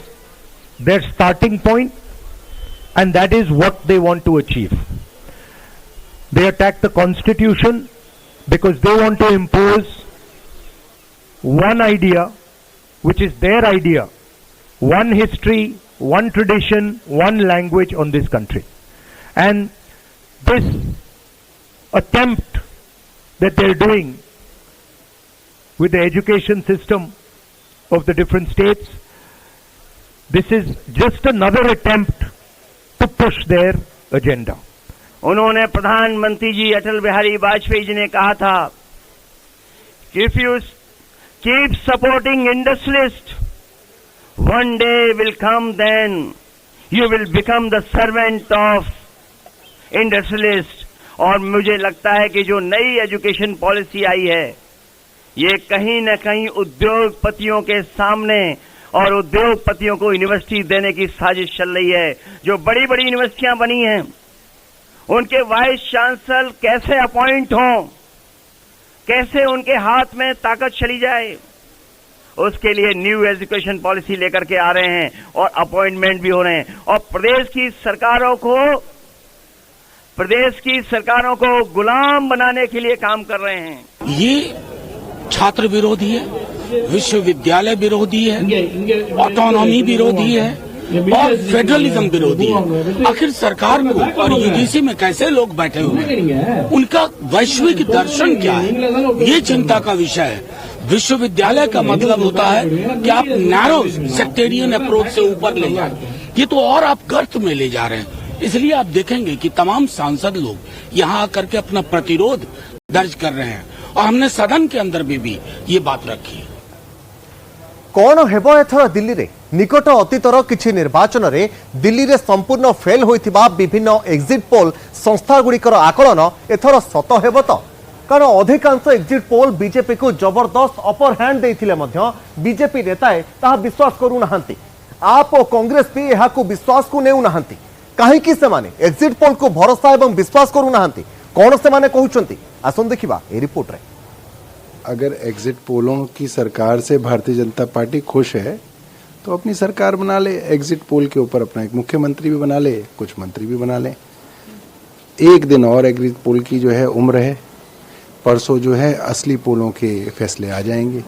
their starting point, and that is what they want to achieve. They attack the Constitution because they want to impose one idea, which is their idea, one history, one tradition, one language on this country. And this attempt that they're doing with the education system of the different states, this is just another attempt to push their agenda. उन्होंने प्रधानमंत्री जी अटल बिहारी वाजपेयी जी ने कहा था कि if you keep supporting industrialists, one day will come then you will become the servant of industrialists. और मुझे लगता है कि जो नई एजुकेशन पॉलिसी आई है ये कहीं न कहीं उद्योगपतियों के सामने और उद्योगपतियों को यूनिवर्सिटी देने की साजिश चल रही है। जो बड़ी बड़ी यूनिवर्सिटियां बनी हैं उनके वाइस चांसलर कैसे अपॉइंट हों, कैसे उनके हाथ में ताकत चली जाए, उसके लिए न्यू एजुकेशन पॉलिसी लेकर के आ रहे हैं और अपॉइंटमेंट भी हो रहे हैं और प्रदेश की सरकारों को गुलाम बनाने के लिए काम कर रहे हैं। ये छात्र विरोधी है, विश्वविद्यालय विरोधी है, ऑटोनॉमी विरोधी है और फेडरलिज्म विरोधी है। आखिर सरकार को और यूजीसी में कैसे लोग बैठे हुए हैं, उनका वैश्विक दर्शन क्या है, ये चिंता का विषय है। विश्वविद्यालय का मतलब होता है कि आप नैरो सेक्टेरियन अप्रोच से ऊपर ले जाए, ये तो और आप गर्त में ले जा रहे हैं। इसलिए आप देखेंगे कि तमाम सांसद लोग यहाँ आकर के अपना प्रतिरोध दर्ज कर रहे हैं और हमने सदन के अंदर भी ये बात रखी। कौन हेबो एथर दिल्ली रे? निकट अतीतर किछि निर्वाचन रे दिल्ली रे संपूर्ण फेल होइथिबा विभिन्न एग्जिट पोल संस्था गुड़िकर आकलन एथर सत हेबो तो? कारण अधिकांश एग्जिट पोल बीजेपी को जबरदस्त अपर हैंड देइथिले मध्य बीजेपी नेताए ताहा विश्वास करू नाहंती। आप और कांग्रेस भी एहा को विश्वास को नेउ नाहंती। काहे कि से माने एग्जिट पोल को भरोसा एवं विश्वास करू नाहंती? कौन से माने कहउचंती? आसन देखिबा ए रिपोर्ट रे। अगर एग्जिट पोलों की सरकार से भारतीय जनता पार्टी खुश है तो अपनी सरकार बना ले, एग्जिट पोल के ऊपर अपना एक मुख्यमंत्री भी बना ले, कुछ मंत्री भी बना ले। एक दिन और एग्जिट पोल की जो है उम्र है, परसों जो है असली पोलों के फैसले आ जाएंगे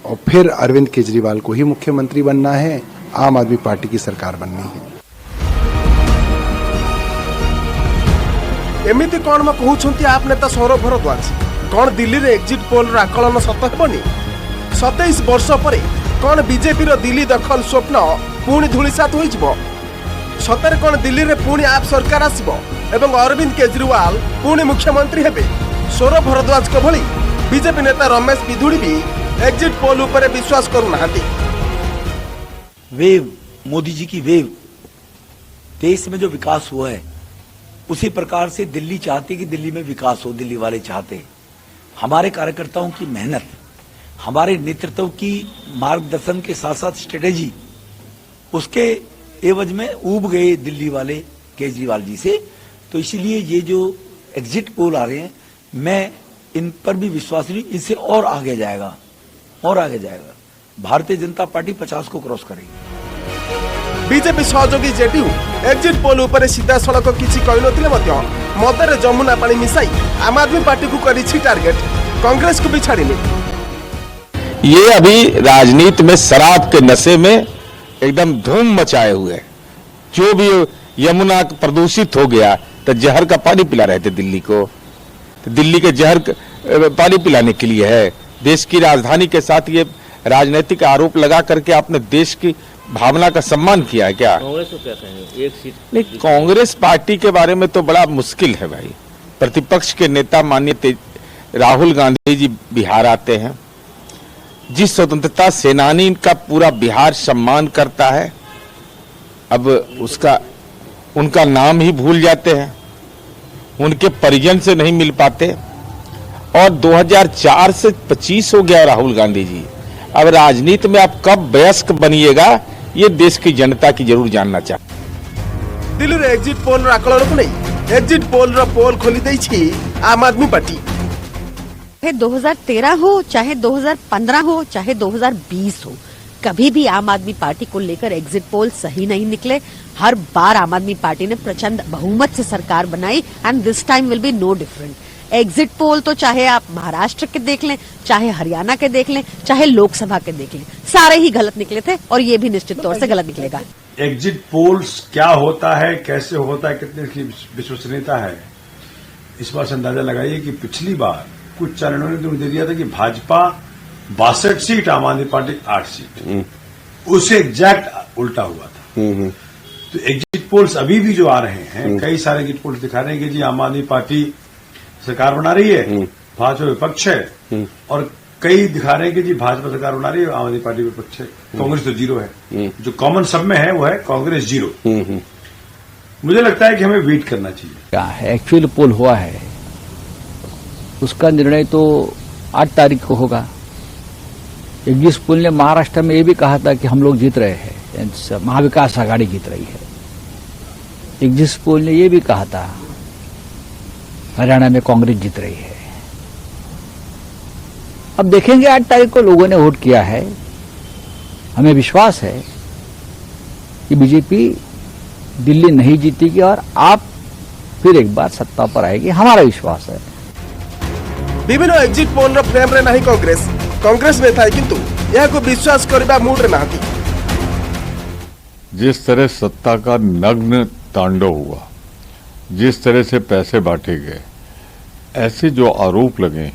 और फिर अरविंद केजरीवाल को ही मुख्यमंत्री बनना है, आम आदमी पार्टी की सरकार बननी है। एमिति कौन में कहउछंती आप नेता सौरभ भारद्वाज? कौन दिल्ली रे एग्जिट पोल आकलन सत हेबनी? 27 वर्ष पर कौन बीजेपी रो दिल्ली दखल स्वप्न पुणी धूलिसात हो जिवो? सतरे कौन दिल्ली रे पुणी आप सरकार आसीबो एवं अरविंद केजरीवाल पुणी मुख्यमंत्री हेबे? सौरभ भारद्वाज को भली बीजेपी नेता रमेश बिधुड़ी भी एग्जिट पोल ऊपर विश्वास करू नाहंती। वेव, मोदी जी की वेव, देश में जो विकास हुआ है उसी प्रकार से दिल्ली चाहती कि दिल्ली में विकास हो। दिल्ली वाले चाहते हमारे कार्यकर्ताओं की मेहनत, हमारे नेतृत्व की मार्गदर्शन के साथ साथ स्ट्रेटेजी, उसके एवज में ऊब गए दिल्ली वाले केजरीवाल जी से। तो इसीलिए ये जो एग्जिट पोल आ रहे हैं, मैं इन पर भी विश्वास नहीं, इनसे और आगे जाएगा और आगे जाएगा। भारतीय जनता पार्टी 50 को क्रॉस करेगी। बीजेपी सहयोगी जेडीयू एग्जिट पोल ऊपर सीधा सड़क किसी कहनथिले मध्य मदरे जमुना पानी मिसाई आम आदमी पार्टी को करिछि टारगेट, कांग्रेस को भी छाड़िनी। ये अभी राजनीति में शराब के नशे में एकदम धूम मचाए हुए, जो भी यमुना प्रदूषित हो गया तो जहर का पानी पिला रहे थे दिल्ली को। तो दिल्ली के जहर पानी पिलाने के लिए है। देश की राजधानी के साथ ये राजनीतिक आरोप लगा करके आपने देश की भावना का सम्मान किया है क्या? कांग्रेस को क्या कहेंगे? एक सीट नहीं, कांग्रेस पार्टी के बारे में तो बड़ा मुश्किल है भाई। प्रतिपक्ष के नेता माननीय राहुल गांधी जी बिहार आते हैं, जिस स्वतंत्रता सेनानी का पूरा बिहार सम्मान करता है, अब उनका नाम ही भूल जाते हैं, उनके परिजन से नहीं मिल पाते। और 2004 से 25 हो गया राहुल गांधी जी। अब राजनीति में आप कब वयस्क बनिएगा, ये देश की जनता की जरूर जानना चाहिए। दिल्ली रे एग्जिट पोल आकलन को नहीं, एग्जिट पोल रो पोल खोली दैछि आम आदमी पार्टी। चाहे 2013 हो, चाहे 2015 हो, चाहे 2020 हो, कभी भी आम आदमी पार्टी को लेकर एग्जिट पोल सही नहीं निकले। हर बार आम आदमी पार्टी ने प्रचंड बहुमत से सरकार बनाई and this time will be no different. Exit poll तो चाहे आप महाराष्ट्र के देख लें, चाहे हरियाणा के देख लें, चाहे लोकसभा के देख लें, सारे ही गलत निकले थे और ये भी निश्चित तौर से गलत निकलेगा। एग्जिट पोल्स क्या होता है, कैसे होता है, कितने की विश्वसनीयता है, इस बार से अंदाजा लगाइए कि पिछली बार कुछ चैनलों ने दे दिया था कि भाजपा 62 सीट, आम आदमी पार्टी 8 सीट, उससे एग्जैक्ट उल्टा हुआ था। तो एग्जिट पोल्स अभी भी जो आ रहे हैं, कई सारे एग्जिट पोल्स दिखा रहे हैं कि जी आम आदमी पार्टी सरकार बना रही है, भाजपा विपक्ष है, और कई दिखा रहे हैं कि जी भाजपा सरकार बना रही है, आम आदमी पार्टी विपक्ष है, कांग्रेस तो 0 है। जो कॉमन सब में है वो है कांग्रेस 0। मुझे लगता है कि हमें वेट करना चाहिए। क्या है एक्चुअल पोल हुआ है, उसका निर्णय तो 8 तारीख को होगा। एग्जिट पोल ने महाराष्ट्र में ये भी कहा था कि हम लोग जीत रहे हैं, महाविकास आघाड़ी जीत रही है। एग्जिट पोल ने ये भी कहा था हरियाणा में कांग्रेस जीत रही है। अब देखेंगे 8 तारीख को लोगों ने वोट किया है। हमें विश्वास है कि बीजेपी दिल्ली नहीं जीतेगी और आप फिर एक बार सत्ता पर आएगी, हमारा विश्वास है। विभिन्न एग्जिट पोल रो फ्रेम रे नहीं कांग्रेस में था किंतु यह को विश्वास करबा मूड रे नाती। जिस तरह सत्ता का नग्न तांडव हुआ, जिस तरह से पैसे बांटे गए, ऐसे जो आरोप लगे,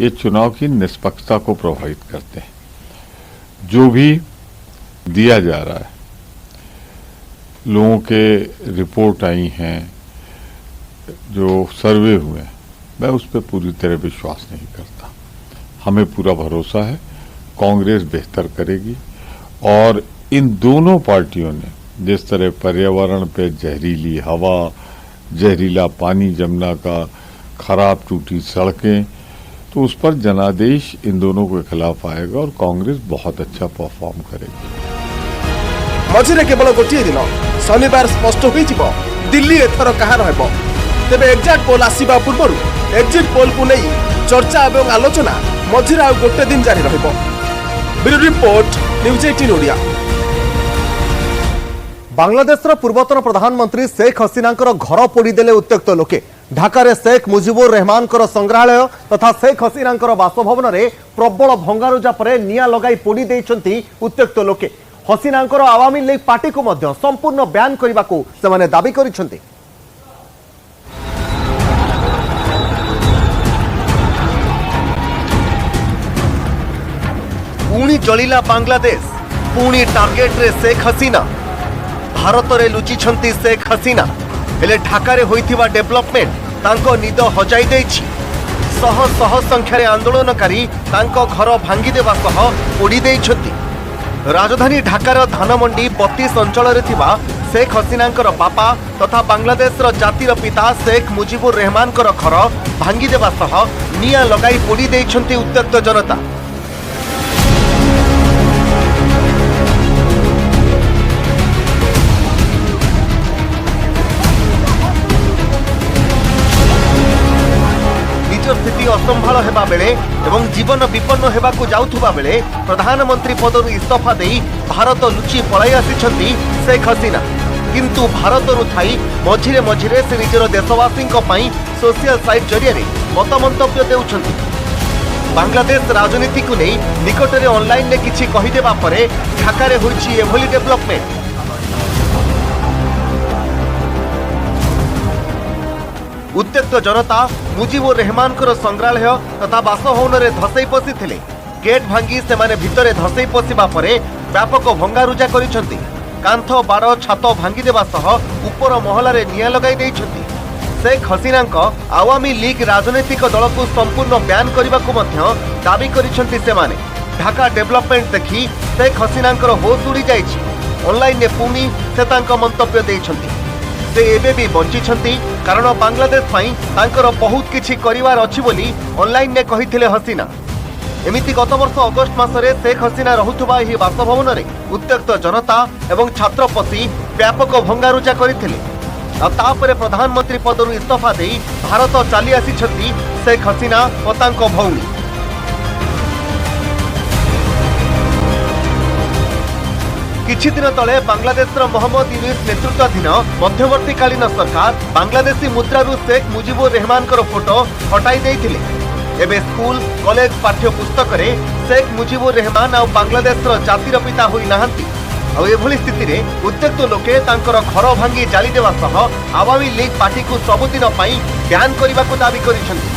ये चुनाव की निष्पक्षता को प्रभावित करते हैं। जो भी दिया जा रहा है, लोगों के रिपोर्ट आई हैं, जो सर्वे हुए हैं, मैं उस पर पूरी तरह विश्वास नहीं करता। हमें पूरा भरोसा है कांग्रेस बेहतर करेगी। और इन दोनों पार्टियों ने जिस तरह पर्यावरण पे जहरीली हवा, जहरीला पानी जमुना का, खराब टूटी सड़कें, तो उस पर जनादेश इन दोनों के खिलाफ आएगा और कांग्रेस बहुत अच्छा परफॉर्म करेगी। मझिरे केवल गोटे दिन शनिवार स्पष्ट हो दिल्ली एथर कहा रहिबो। तेबे एग्जिट पोल आसीबा पूर्व एग्जिट पोल को नहीं चर्चा एवं आलोचना मझिरे आ गोटे दिन जारी रहिबो। Bureau report news 18 Odia. बांग्लादेशर पूर्वतन प्रधानमंत्री शेख हसीनांकर घर पोड़ीदेले उत्त्यक्त लोके। ढाकार शेख मुजिबुर रहमान संग्रहालय तथा शेख हसीनांकर बासभवन में प्रबल भंगारुजा पर निया लगाई पोड़ी देइछंती उत्त्यक्त लोके। हसीनांकर आवामी लीग पार्टी को मध्य संपूर्ण बैन करने को सेमाने दाबी करिछंती। पुणी जलिला बांग्लादेश, पुणी टार्गेट रे शेख हसीना। भारत रे लुचिछंती शेख हसीना, हेले ढाका रे होइथिबा डेवलपमेंट तांको निद हजाई देछि। शह शह संख्यारे आंदोलनकारी तांको घर भांगी देबा सह पोड़ी देइछंती। राजधानी ढाकार धानमंडी 32 अंचल रे थिबा शेख हसीनांकर बापा तथा बांग्लादेशर जातिर पिता शेख मुजिबुर रहमानकर घर भांगी देबा सह निया लगाई पोड़ी देइछंती उत्त्यक्त जनता। स्थिति असंभाल हेबा बेले एवं जीवन विपन्न हेबाकु जाउथुबा बेले प्रधानमंत्री पदरु इस्तीफा देई भारत लुचि पलाई आसिछंती शेख हसीना। किंतु भारतरु थाई मझिरे मझिरे से निजर देशवासींको पई सोशल साइट जरिए मतमंतव्य देउछंती। बांग्लादेश राजनीति को नहीं निकटरे ऑनलाइन ने किछि कहि देबा परे ढाका रे होइछि एभली डेवलपमेंट। उत्त्यक्त जनता मुजिबुर रहमान संग्रहालय तथा बासभवन में धसई पशिथिले। गेट भांगी सेमाने भितरे धसई पशिबा परे व्यापक भंगारुजा करिसेंती। कांथ बार छात भांगी देबा सह उपर महलारे निया लगाई देइछंती। शेख हसीनांक आवामी लीग राजनैतिक दल को संपूर्ण बैन करने को दाबी करिसेंती सेमाने। ढाका डेवलपमेंट देखि शेख हसीनांकर होश उड़ी जाइछि। ऑनलाइन ने पुणी से तांको मंतव्य देइछंती। से एबे भी बंचिछंती कारण बांग्लादेश पई तांकर बहुत किछि करिवार अछि बोली ऑनलाइन ने कहिथिले हसीना। एमिति गत वर्ष अगस्त मासरे शेख हसीना रहुथुबा एही बासभवन रे उत्त्यक्त जनता एवं छात्र पसी व्यापक भंगारुजा करिथिले। तापरे प्रधानमंत्री पदरु इस्तीफा देई भारत चली आसिछंती शेख हसीना और तांको भौणी। किछि दिन तले बांग्लादेशर मोहम्मद यूनुस नेतृत्वाधीन मध्यवर्तीकालीन सरकार बांग्लादेशी मुद्रारू शेख मुजिबुर रहमानकर फोटो हटाई देइथिले। एबे स्कूल कॉलेज पाठ्य पुस्तक रे शेख मुजिबुर रहमान आ बांग्लादेशर जातिर पिता होई नाहंती। आ एभली स्थिति रे उत्त्यक्त लोके तांकर घर भांगी जाली देवा सह आवामी लीग पार्टी को सबुदिन पई बैन करने को दाबी करिसेंती।